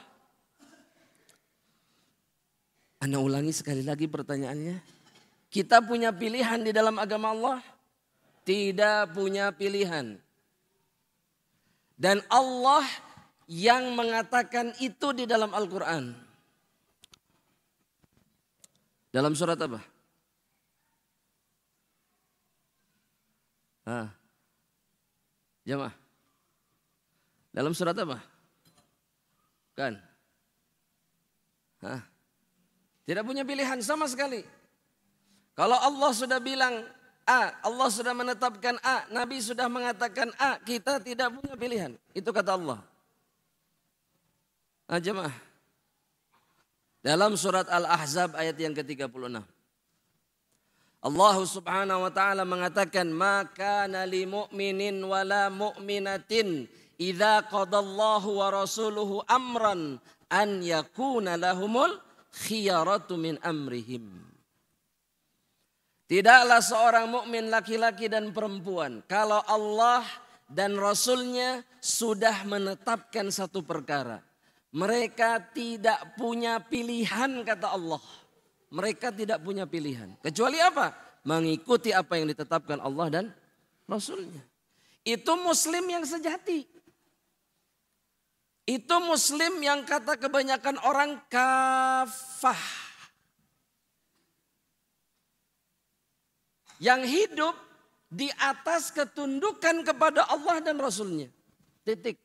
Anda ulangi sekali lagi pertanyaannya. Kita punya pilihan di dalam agama Allah? Tidak punya pilihan. Dan Allah yang mengatakan itu di dalam Al-Quran. Dalam surat apa? Jamaah. Dalam surat apa? Kan? Tidak punya pilihan sama sekali. Kalau Allah sudah bilang A, Allah sudah menetapkan A, Nabi sudah mengatakan A, kita tidak punya pilihan. Itu kata Allah. Jemaah. Dalam surat Al-Ahzab ayat yang ke-36. Allah subhanahu wa ta'ala mengatakan, maka li mu'minin wala mu'minatin idza qadallahu wa rasuluhu amran an yakuna lahumul khiyaratu min amrihim. Tidaklah seorang mukmin laki-laki dan perempuan kalau Allah dan Rasulnya sudah menetapkan satu perkara. Mereka tidak punya pilihan kata Allah. Mereka tidak punya pilihan. Kecuali apa? Mengikuti apa yang ditetapkan Allah dan Rasulnya. Itu muslim yang sejati. Itu muslim yang kata kebanyakan orang kafah. Yang hidup di atas ketundukan kepada Allah dan Rasulnya. Titik.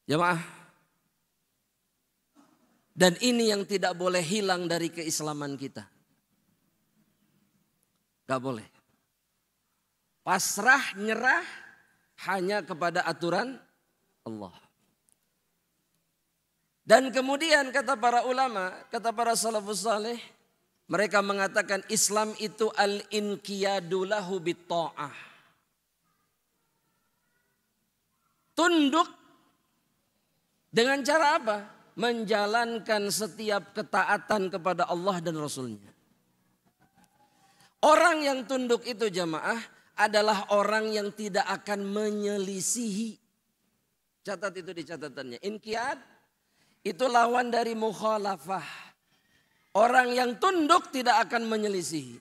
Jemaah. Dan ini yang tidak boleh hilang dari keislaman kita. Gak boleh. Pasrah, nyerah hanya kepada aturan Allah. Dan kemudian kata para ulama, kata para salafus saleh, mereka mengatakan Islam itu al-inqiyadu lahu bitta'ah. Tunduk dengan cara apa? Menjalankan setiap ketaatan kepada Allah dan Rasulnya. Orang yang tunduk itu jamaah adalah orang yang tidak akan menyelisihi. Catat itu di catatannya. Inqiyad itu lawan dari mukhalafah. Orang yang tunduk tidak akan menyelisihi.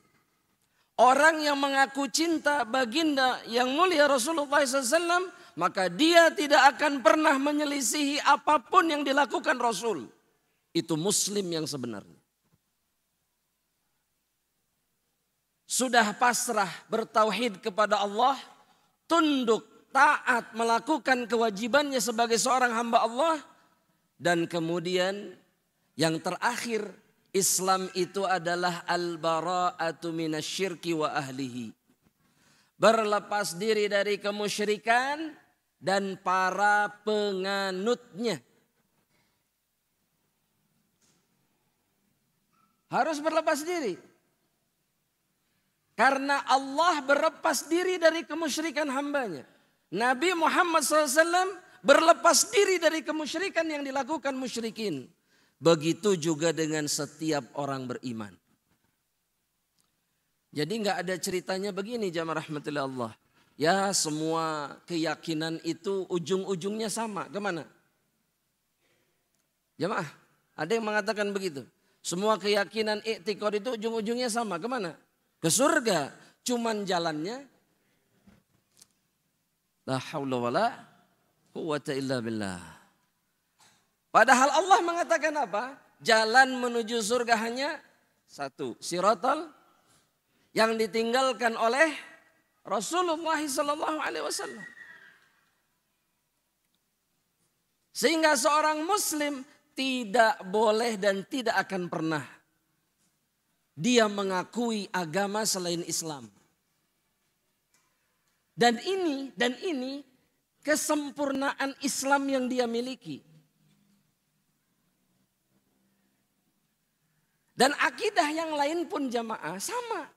Orang yang mengaku cinta baginda yang mulia Rasulullah SAW, maka dia tidak akan pernah menyelisihi apapun yang dilakukan Rasul. Itu muslim yang sebenarnya. Sudah pasrah bertauhid kepada Allah, tunduk, taat, melakukan kewajibannya sebagai seorang hamba Allah. Dan kemudian yang terakhir, Islam itu adalah al-bara'atu minasyirki wa ahlihi. Berlepas diri dari kemusyrikan dan para penganutnya. Harus berlepas diri. Karena Allah berlepas diri dari kemusyrikan hambanya. Nabi Muhammad SAW berlepas diri dari kemusyrikan yang dilakukan musyrikin. Begitu juga dengan setiap orang beriman. Jadi nggak ada ceritanya begini jamaah rahmatullah Allah. Ya semua keyakinan itu ujung-ujungnya sama. Kemana? Jamaah, ada yang mengatakan begitu. Semua keyakinan i'tiqad itu ujung-ujungnya sama. Kemana? Ke surga. Cuman jalannya. La haula wala quwwata illa billah. Padahal Allah mengatakan apa? Jalan menuju surga hanya satu. Siratal yang ditinggalkan oleh Rasulullah SAW. Sehingga seorang muslim tidak boleh dan tidak akan pernah dia mengakui agama selain Islam. Dan ini kesempurnaan Islam yang dia miliki. Dan akidah yang lain pun jamaah sama.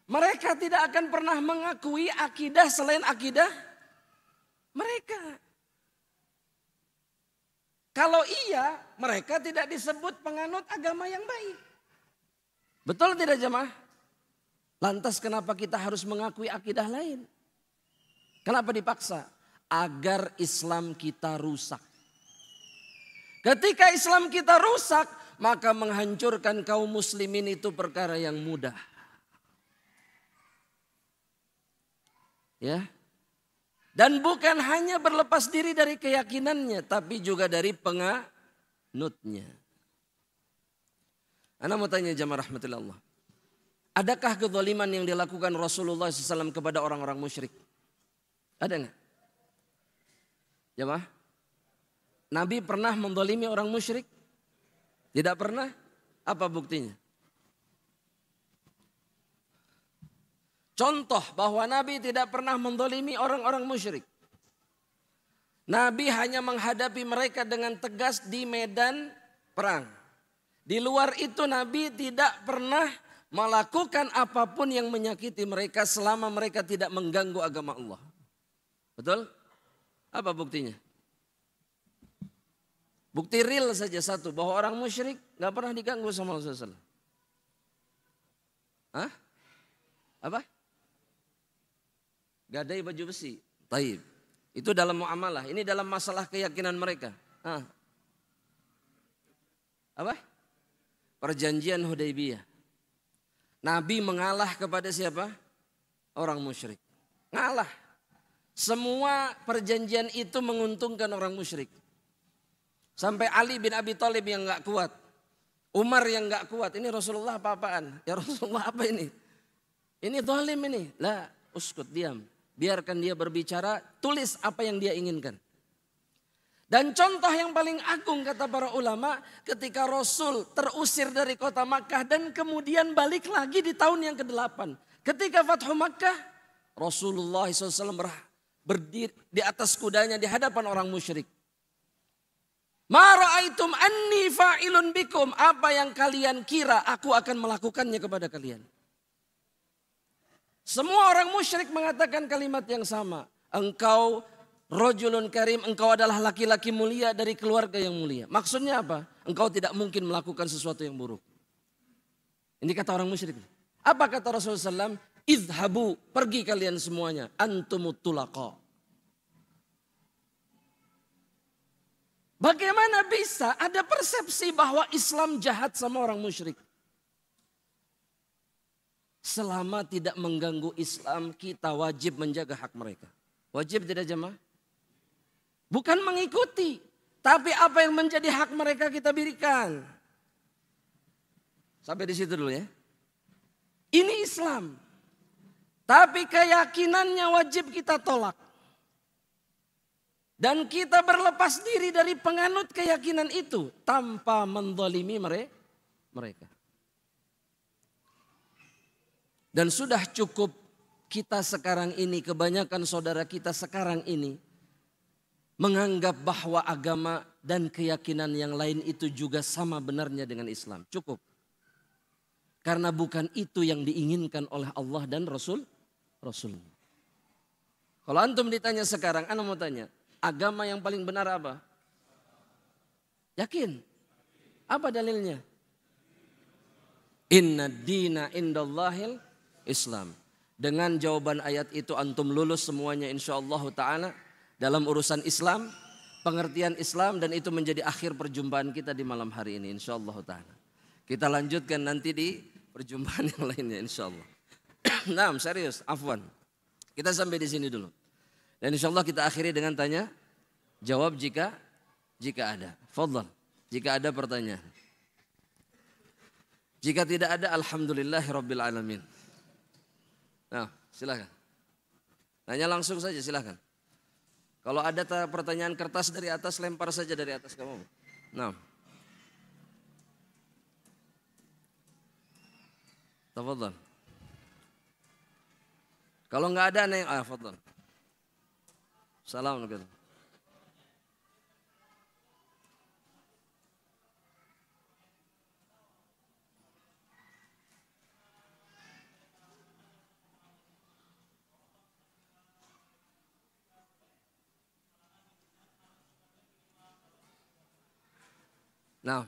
Mereka tidak akan pernah mengakui akidah selain akidah mereka. Kalau iya, mereka tidak disebut penganut agama yang baik. Betul tidak jamaah? Lantas kenapa kita harus mengakui akidah lain? Kenapa dipaksa? Agar Islam kita rusak. Ketika Islam kita rusak, maka menghancurkan kaum muslimin itu perkara yang mudah. Ya. Dan bukan hanya berlepas diri dari keyakinannya, tapi juga dari penganutnya. Ana mau tanya jamaah rahmatillah Allah. Adakah kezaliman yang dilakukan Rasulullah SAW kepada orang-orang musyrik? Ada enggak? Jamaah? Nabi pernah menzalimi orang musyrik? Tidak pernah? Apa buktinya? Contoh bahwa Nabi tidak pernah menzalimi orang-orang musyrik. Nabi hanya menghadapi mereka dengan tegas di medan perang. Di luar itu Nabi tidak pernah melakukan apapun yang menyakiti mereka selama mereka tidak mengganggu agama Allah. Betul? Apa buktinya? Bukti real saja satu, bahwa orang musyrik gak pernah diganggu sama Rasulullah. Hah? Apa? Gadai baju besi. Taib. Itu dalam muamalah. Ini dalam masalah keyakinan mereka. Hah? Apa? Perjanjian Hudaybiyah. Nabi mengalah kepada siapa? Orang musyrik. Ngalah. Semua perjanjian itu menguntungkan orang musyrik. Sampai Ali bin Abi Thalib yang gak kuat. Umar yang gak kuat. Ini Rasulullah apa-apaan? Ya Rasulullah apa ini? Ini zalim ini. Lah, uskut, diam. Biarkan dia berbicara, tulis apa yang dia inginkan. Dan contoh yang paling agung kata para ulama, ketika Rasul terusir dari kota Makkah dan kemudian balik lagi di tahun yang ke-8. Ketika Fathu Makkah, Rasulullah SAW berdiri di atas kudanya di hadapan orang musyrik. Ma ra'aitum anni fa'ilun bikum. Apa yang kalian kira aku akan melakukannya kepada kalian. Semua orang musyrik mengatakan kalimat yang sama. Engkau rajulun karim, engkau adalah laki-laki mulia dari keluarga yang mulia. Maksudnya apa? Engkau tidak mungkin melakukan sesuatu yang buruk. Ini kata orang musyrik. Apa kata Rasulullah SAW? Idhabu, pergi kalian semuanya. Antumut tulaqa. Bagaimana bisa ada persepsi bahwa Islam jahat sama orang musyrik? Selama tidak mengganggu Islam, kita wajib menjaga hak mereka. Wajib tidak jemaah? Bukan mengikuti, tapi apa yang menjadi hak mereka kita berikan. Sampai di situ dulu ya. Ini Islam. Tapi keyakinannya wajib kita tolak. Dan kita berlepas diri dari penganut keyakinan itu tanpa menzalimi mereka. Dan sudah cukup kita sekarang ini, kebanyakan saudara kita sekarang ini menganggap bahwa agama dan keyakinan yang lain itu juga sama benarnya dengan Islam. Cukup. Karena bukan itu yang diinginkan oleh Allah dan Rasul. Kalau antum ditanya sekarang, ana mau tanya, agama yang paling benar apa? Yakin? Apa dalilnya? Inna dina indallahil Islam. Dengan jawaban ayat itu antum lulus semuanya insyaallah ta'ala dalam urusan Islam, pengertian Islam, dan itu menjadi akhir perjumpaan kita di malam hari ini insyaallah ta'ala. Kita lanjutkan nanti di perjumpaan yang lainnya insyaallah. Nah, serius, afwan. Kita sampai di sini dulu. Dan insyaallah kita akhiri dengan tanya jawab jika ada. Fadhal. Jika ada pertanyaan. Jika tidak ada, alhamdulillahirabbil alamin. Nah, silakan. Nanya langsung saja, silakan. Kalau ada pertanyaan kertas dari atas, lempar saja dari atas kamu. Nah. Tafadhal. Kalau enggak ada, fadhal. Assalamualaikum. Nah.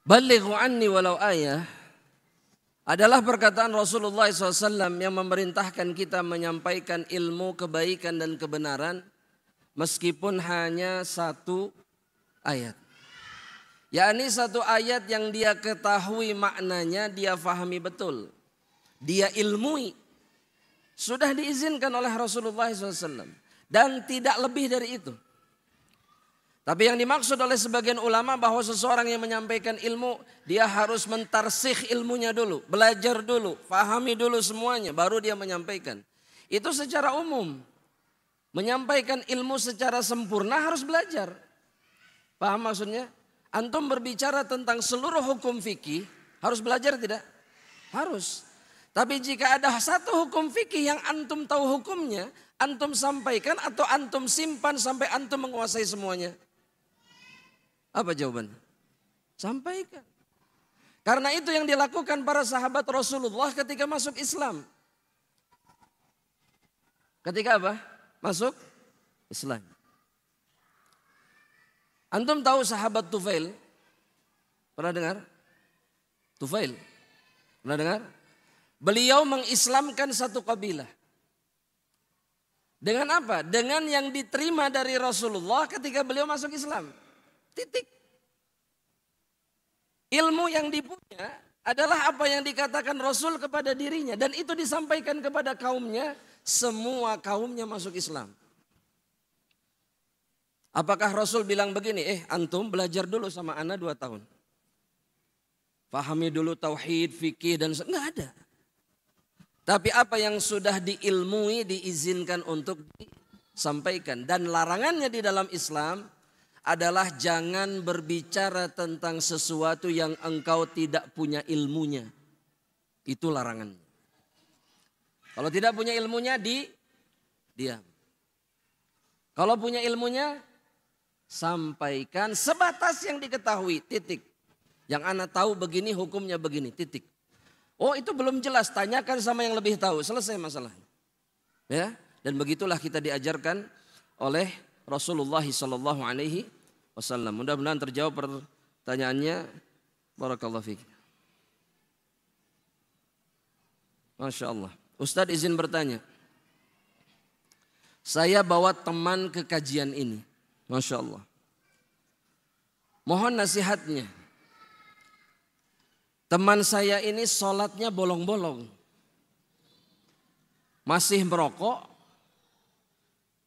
Balighu anni walau ayah adalah perkataan Rasulullah SAW yang memerintahkan kita menyampaikan ilmu kebaikan dan kebenaran meskipun hanya satu ayat. Yakni satu ayat yang dia ketahui maknanya, dia fahami betul, dia ilmui. Sudah diizinkan oleh Rasulullah SAW. Dan tidak lebih dari itu. Tapi yang dimaksud oleh sebagian ulama bahwa seseorang yang menyampaikan ilmu, dia harus mentarsikh ilmunya dulu, belajar dulu, fahami dulu semuanya, baru dia menyampaikan. Itu secara umum. Menyampaikan ilmu secara sempurna harus belajar. Paham maksudnya? Antum berbicara tentang seluruh hukum fikih, harus belajar tidak? Harus. Tapi jika ada satu hukum fikih yang antum tahu hukumnya, antum sampaikan atau antum simpan sampai antum menguasai semuanya? Apa jawabannya? Sampaikan. Karena itu yang dilakukan para sahabat Rasulullah ketika masuk Islam. Ketika apa? Masuk Islam. Antum tahu sahabat Tufail? Pernah dengar? Tufail? Pernah dengar? Beliau mengislamkan satu kabilah. Dengan apa? Dengan yang diterima dari Rasulullah ketika beliau masuk Islam. Titik. Ilmu yang dipunya adalah apa yang dikatakan Rasul kepada dirinya. Dan itu disampaikan kepada kaumnya. Semua kaumnya masuk Islam. Apakah Rasul bilang begini, antum belajar dulu sama ana 2 tahun. Pahami dulu tauhid, fikih dan enggak ada. Tapi apa yang sudah diilmui diizinkan untuk disampaikan. Dan larangannya di dalam Islam adalah jangan berbicara tentang sesuatu yang engkau tidak punya ilmunya. Itu larangannya. Kalau tidak punya ilmunya diam. Kalau punya ilmunya sampaikan sebatas yang diketahui, titik. Yang anak tahu begini hukumnya begini, titik. Oh itu belum jelas, tanyakan sama yang lebih tahu, selesai masalahnya. Ya, dan begitulah kita diajarkan oleh Rasulullah SAW. Mudah-mudahan terjawab pertanyaannya. Barakallahu fiik. Masya Allah. Ustadz izin bertanya. Saya bawa teman ke kajian ini. Masya Allah. Mohon nasihatnya. Teman saya ini sholatnya bolong-bolong. Masih merokok.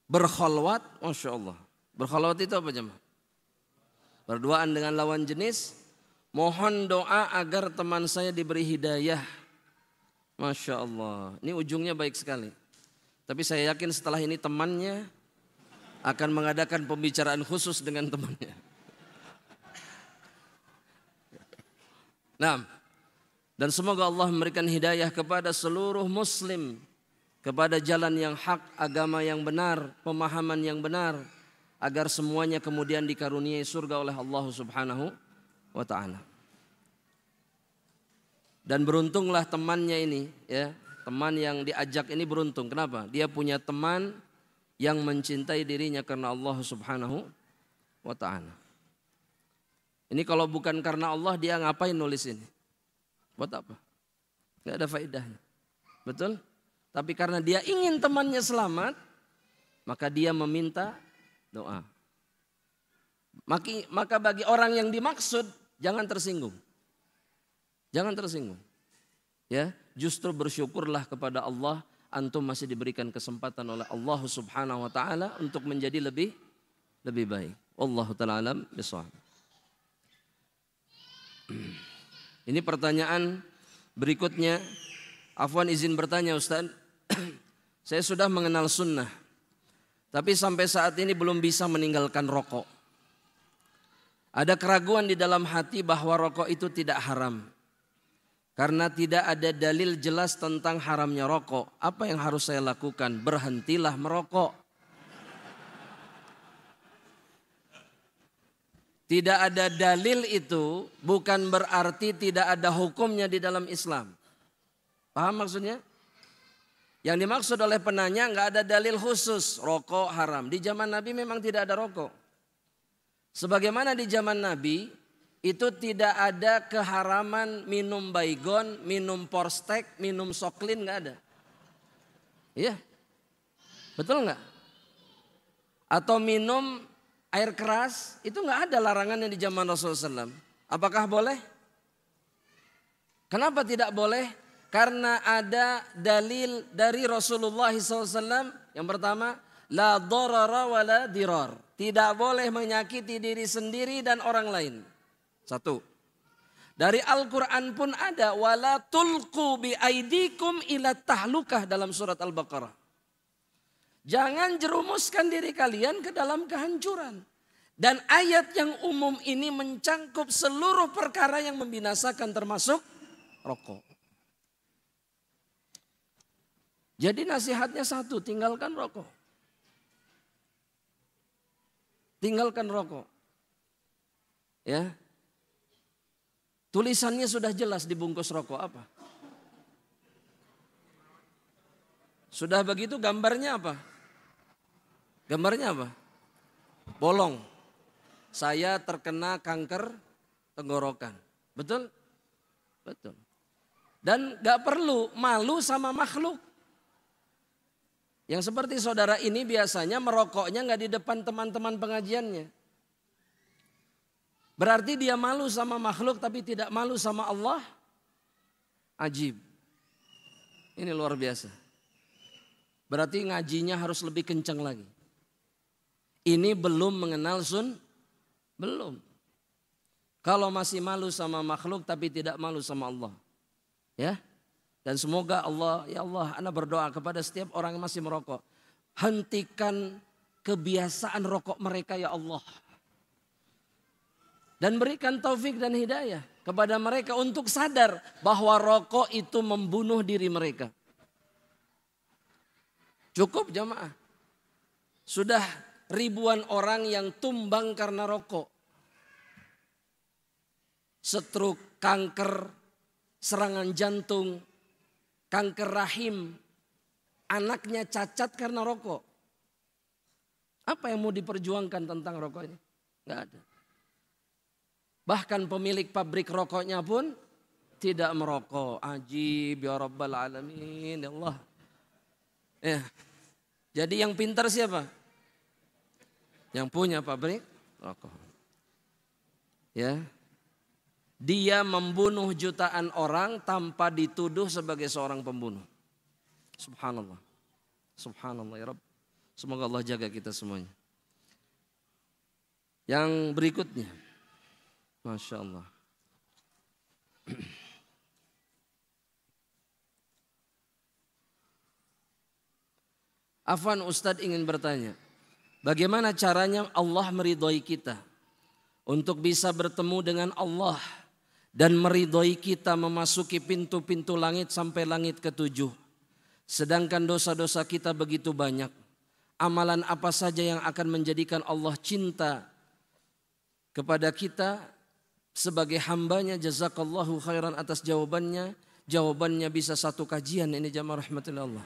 Berkholwat. Masya Allah. Berkholwat itu apa jemaah? Berduaan dengan lawan jenis. Mohon doa agar teman saya diberi hidayah. Masya Allah. Ini ujungnya baik sekali. Tapi saya yakin setelah ini temannya akan mengadakan pembicaraan khusus dengan temannya. Nah, dan semoga Allah memberikan hidayah kepada seluruh muslim. Kepada jalan yang hak, agama yang benar, pemahaman yang benar. Agar semuanya kemudian dikaruniai surga oleh Allah Subhanahu wa ta'ala. Dan beruntunglah temannya ini, ya, teman yang diajak ini beruntung. Kenapa? Dia punya teman yang mencintai dirinya karena Allah Subhanahu wa ta'ala. Ini kalau bukan karena Allah, dia ngapain nulis ini? Buat apa? Gak ada faedahnya. Betul? Tapi karena dia ingin temannya selamat, maka dia meminta doa. Maka bagi orang yang dimaksud, jangan tersinggung. Jangan tersinggung. Ya, justru bersyukurlah kepada Allah, antum masih diberikan kesempatan oleh Allah Subhanahu wa taala untuk menjadi lebih baik. Wallahu taala alam bishawab. Ini pertanyaan berikutnya. Afwan izin bertanya Ustaz. Saya sudah mengenal sunnah. Tapi sampai saat ini belum bisa meninggalkan rokok. Ada keraguan di dalam hati bahwa rokok itu tidak haram. Karena tidak ada dalil jelas tentang haramnya rokok. Apa yang harus saya lakukan? Berhentilah merokok. Tidak ada dalil itu bukan berarti tidak ada hukumnya di dalam Islam. Paham maksudnya? Yang dimaksud oleh penanya nggak ada dalil khusus rokok haram. Di zaman Nabi memang tidak ada rokok. Sebagaimana di zaman Nabi itu tidak ada keharaman minum baygon, minum porstek, minum soklin, nggak ada. Iya, betul nggak? atau minum air keras, itu nggak ada larangannya di zaman Rasulullah SAW. Apakah boleh? Kenapa tidak boleh? Karena ada dalil dari Rasulullah SAW. Yang pertama, la darara wa la dirar. Tidak boleh menyakiti diri sendiri dan orang lain. Satu. Dari Al-Quran pun ada, wala tulqu bi aidikum ila tahlukah dalam surat Al-Baqarah. Jangan jerumuskan diri kalian ke dalam kehancuran. Dan ayat yang umum ini mencangkup seluruh perkara yang membinasakan termasuk rokok. Jadi nasihatnya satu, tinggalkan rokok. Tinggalkan rokok. Ya. Tulisannya sudah jelas di bungkus rokok apa? Sudah begitu gambarnya apa? Gambarnya apa? Bolong. Saya terkena kanker tenggorokan. Betul? Betul. Dan gak perlu malu sama makhluk. Yang seperti saudara ini biasanya merokoknya gak di depan teman-teman pengajiannya. Berarti dia malu sama makhluk tapi tidak malu sama Allah. Ajib. Ini luar biasa. Berarti ngajinya harus lebih kencang lagi. Ini belum mengenal belum. Kalau masih malu sama makhluk tapi tidak malu sama Allah. Ya. Dan semoga Allah, ya Allah, ana berdoa kepada setiap orang yang masih merokok. Hentikan kebiasaan rokok mereka ya Allah. Dan berikan taufik dan hidayah kepada mereka untuk sadar bahwa rokok itu membunuh diri mereka. Cukup jamaah. Sudah ribuan orang yang tumbang karena rokok. Stroke, kanker, serangan jantung, kanker rahim, anaknya cacat karena rokok. Apa yang mau diperjuangkan tentang rokok ini? Enggak ada. Bahkan pemilik pabrik rokoknya pun tidak merokok. Ajib ya Rabbal Alamin, ya Allah. Ya. Jadi yang pintar siapa? Yang punya pabrik rokok. Ya. Dia membunuh jutaan orang tanpa dituduh sebagai seorang pembunuh. Subhanallah. Subhanallah ya Rabb. Semoga Allah jaga kita semuanya. Yang berikutnya. Masya Allah. Afwan, Ustadz ingin bertanya. Bagaimana caranya Allah meridhoi kita? Untuk bisa bertemu dengan Allah. Dan meridhoi kita memasuki pintu-pintu langit sampai langit ketujuh. Sedangkan dosa-dosa kita begitu banyak. Amalan apa saja yang akan menjadikan Allah cinta kepada kita sebagai hambanya? Jazakallahu khairan atas jawabannya. Jawabannya bisa satu kajian ini jamaah rahmatullah Allah.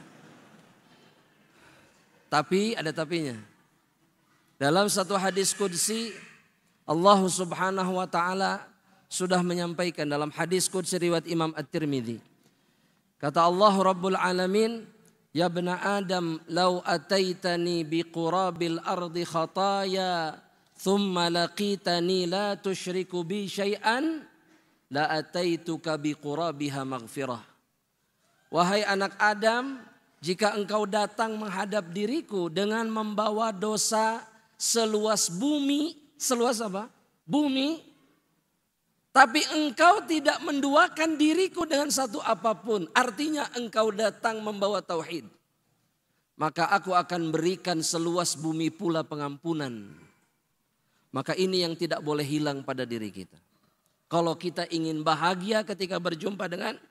Tapi ada tapinya. Dalam satu hadis qudsi Allah subhanahu wa ta'ala sudah menyampaikan dalam hadis qudsi riwayat Imam At-Tirmidzi. Kata Allah Rabbul Alamin, ya bna Adam law ataitani biqurabil ardi khataya thumma laqitani la tusyriku bi syai'an la ataituka biqurabiha maghfirah. Wahai anak Adam, jika engkau datang menghadap diriku dengan membawa dosa seluas bumi, seluas apa? Bumi. Tapi engkau tidak menduakan diriku dengan satu apapun. Artinya engkau datang membawa tauhid. Maka aku akan berikan seluas bumi pula pengampunan. Maka ini yang tidak boleh hilang pada diri kita. Kalau kita ingin bahagia ketika berjumpa dengan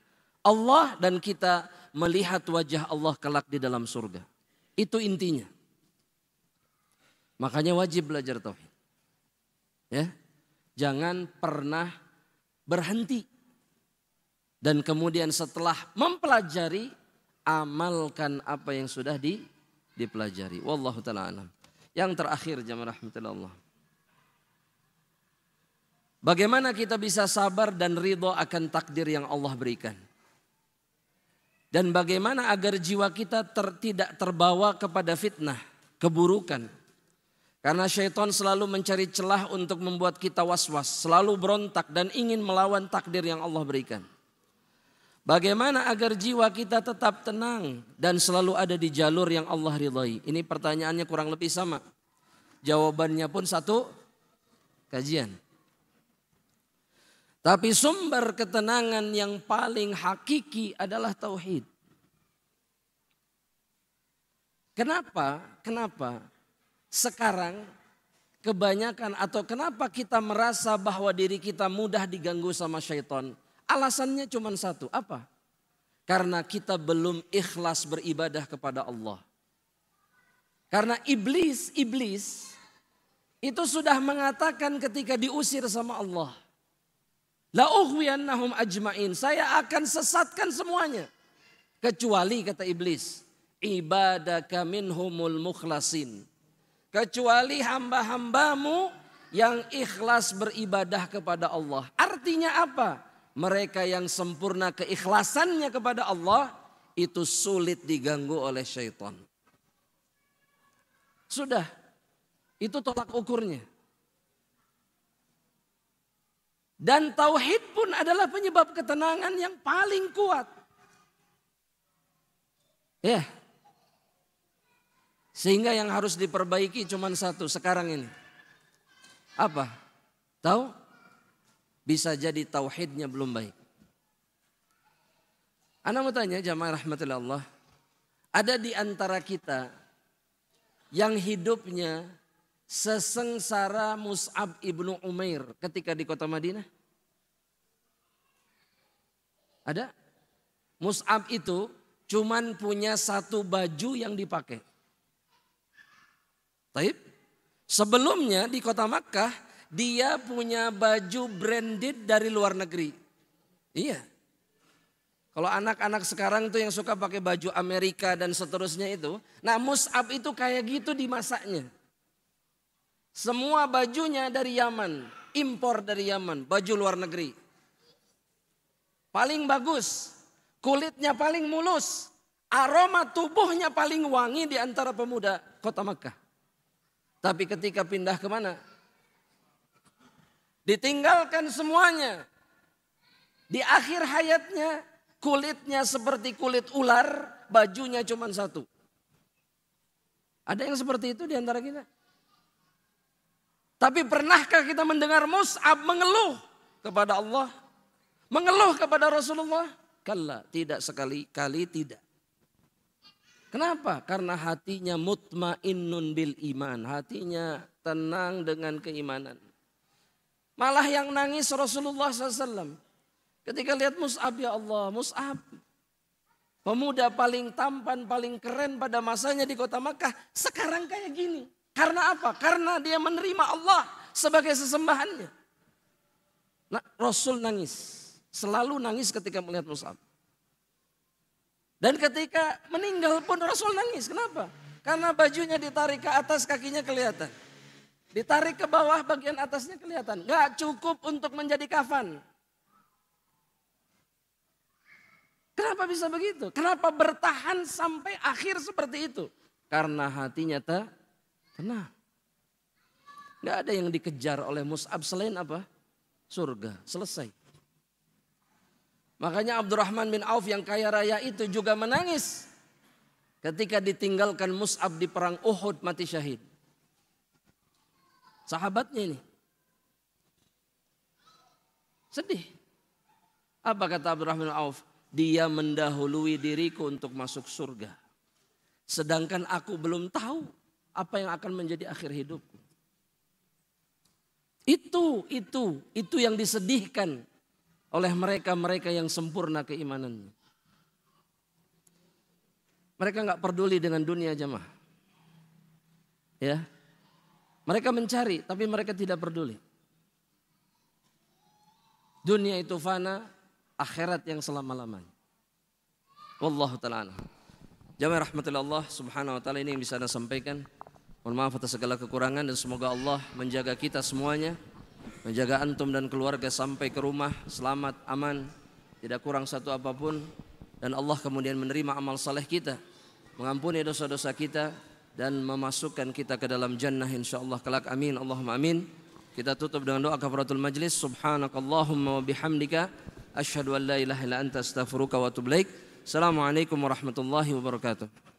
Allah dan kita melihat wajah Allah kelak di dalam surga. Itu intinya. Makanya wajib belajar tauhid. Ya. Jangan pernah berhenti. Dan kemudian setelah mempelajari, amalkan apa yang sudah dipelajari. Wallahu ta'ala alam. Yang terakhir jamaah rahmatullah Allah. Bagaimana kita bisa sabar dan ridho akan takdir yang Allah berikan? Dan bagaimana agar jiwa kita tidak terbawa kepada fitnah, keburukan. Karena syaitan selalu mencari celah untuk membuat kita was-was, selalu berontak dan ingin melawan takdir yang Allah berikan. Bagaimana agar jiwa kita tetap tenang dan selalu ada di jalur yang Allah ridhai? Ini pertanyaannya kurang lebih sama. Jawabannya pun satu kajian. Tapi sumber ketenangan yang paling hakiki adalah tauhid. Kenapa? Sekarang kebanyakan atau kenapa kita merasa bahwa diri kita mudah diganggu sama syaitan? Alasannya cuma satu, apa? Karena kita belum ikhlas beribadah kepada Allah. Karena iblis itu sudah mengatakan ketika diusir sama Allah, la ughwiyannahum ajmain, saya akan sesatkan semuanya. Kecuali kata iblis, ibadaka minhumul mukhlasin. Kecuali hamba-hambamu yang ikhlas beribadah kepada Allah. Artinya apa? Mereka yang sempurna keikhlasannya kepada Allah itu sulit diganggu oleh syaitan. Sudah, itu tolak ukurnya. Dan tauhid pun adalah penyebab ketenangan yang paling kuat. Ya. Sehingga yang harus diperbaiki cuma satu sekarang ini. Apa? Tahu? Bisa jadi tauhidnya belum baik. Ana mau tanya jamaah rahmatillah Allah. Ada di antara kita yang hidupnya sesengsara Mus'ab ibnu Umair ketika di kota Madinah? Ada? Mus'ab itu cuman punya satu baju yang dipakai. Taib. Sebelumnya di kota Makkah dia punya baju branded dari luar negeri. Iya. Kalau anak-anak sekarang tuh yang suka pakai baju Amerika dan seterusnya itu. Nah Mus'ab itu kayak gitu di masanya. Semua bajunya dari Yaman. Impor dari Yaman. Baju luar negeri. Paling bagus. Kulitnya paling mulus. Aroma tubuhnya paling wangi di antara pemuda kota Makkah. Tapi ketika pindah kemana? Ditinggalkan semuanya. Di akhir hayatnya kulitnya seperti kulit ular, bajunya cuma satu. Ada yang seperti itu di antara kita? Tapi pernahkah kita mendengar Mus'ab mengeluh kepada Allah? Mengeluh kepada Rasulullah? Kalla, tidak sekali-kali tidak. Kenapa? Karena hatinya mutmainnun bil iman. Hatinya tenang dengan keimanan. Malah yang nangis Rasulullah SAW. Ketika lihat Mus'ab, ya Allah, Mus'ab. Pemuda paling tampan, paling keren pada masanya di kota Makkah. Sekarang kayak gini. Karena apa? Karena dia menerima Allah sebagai sesembahannya. Nah, Rasul nangis. Selalu nangis ketika melihat Mus'ab. Dan ketika meninggal pun Rasul nangis. Kenapa? Karena bajunya ditarik ke atas, kakinya kelihatan. Ditarik ke bawah, bagian atasnya kelihatan. Gak cukup untuk menjadi kafan. Kenapa bisa begitu? Kenapa bertahan sampai akhir seperti itu? Karena hatinya tenang. Gak ada yang dikejar oleh Mus'ab selain apa? Surga. Selesai. Makanya Abdurrahman bin Auf yang kaya raya itu juga menangis ketika ditinggalkan Mus'ab di perang Uhud mati syahid. Sahabatnya ini. Sedih. Apa kata Abdurrahman bin Auf? Dia mendahului diriku untuk masuk surga. Sedangkan aku belum tahu apa yang akan menjadi akhir hidupku. Itu yang disedihkan oleh mereka-mereka yang sempurna keimanannya. Mereka nggak peduli dengan dunia jemaah. Ya. Mereka mencari tapi mereka tidak peduli. Dunia itu fana, akhirat yang selama-lamanya. Wallahu ta'ala. Jamaah rahmatillah Allah subhanahu wa ta'ala, ini yang bisa Anda sampaikan. Mohon maaf atas segala kekurangan dan semoga Allah menjaga kita semuanya. Menjaga antum dan keluarga sampai ke rumah selamat, aman, tidak kurang satu apapun. Dan Allah kemudian menerima amal saleh kita, mengampuni dosa-dosa kita, dan memasukkan kita ke dalam jannah insyaallah kelak. Amin Allahumma amin. Kita tutup dengan doa kafaratul majlis. Subhanakallahumma wa bihamdika asyhadu an la ilaha illa anta astaghfiruka wa atubu ilaik. Assalamualaikum warahmatullahi wabarakatuh.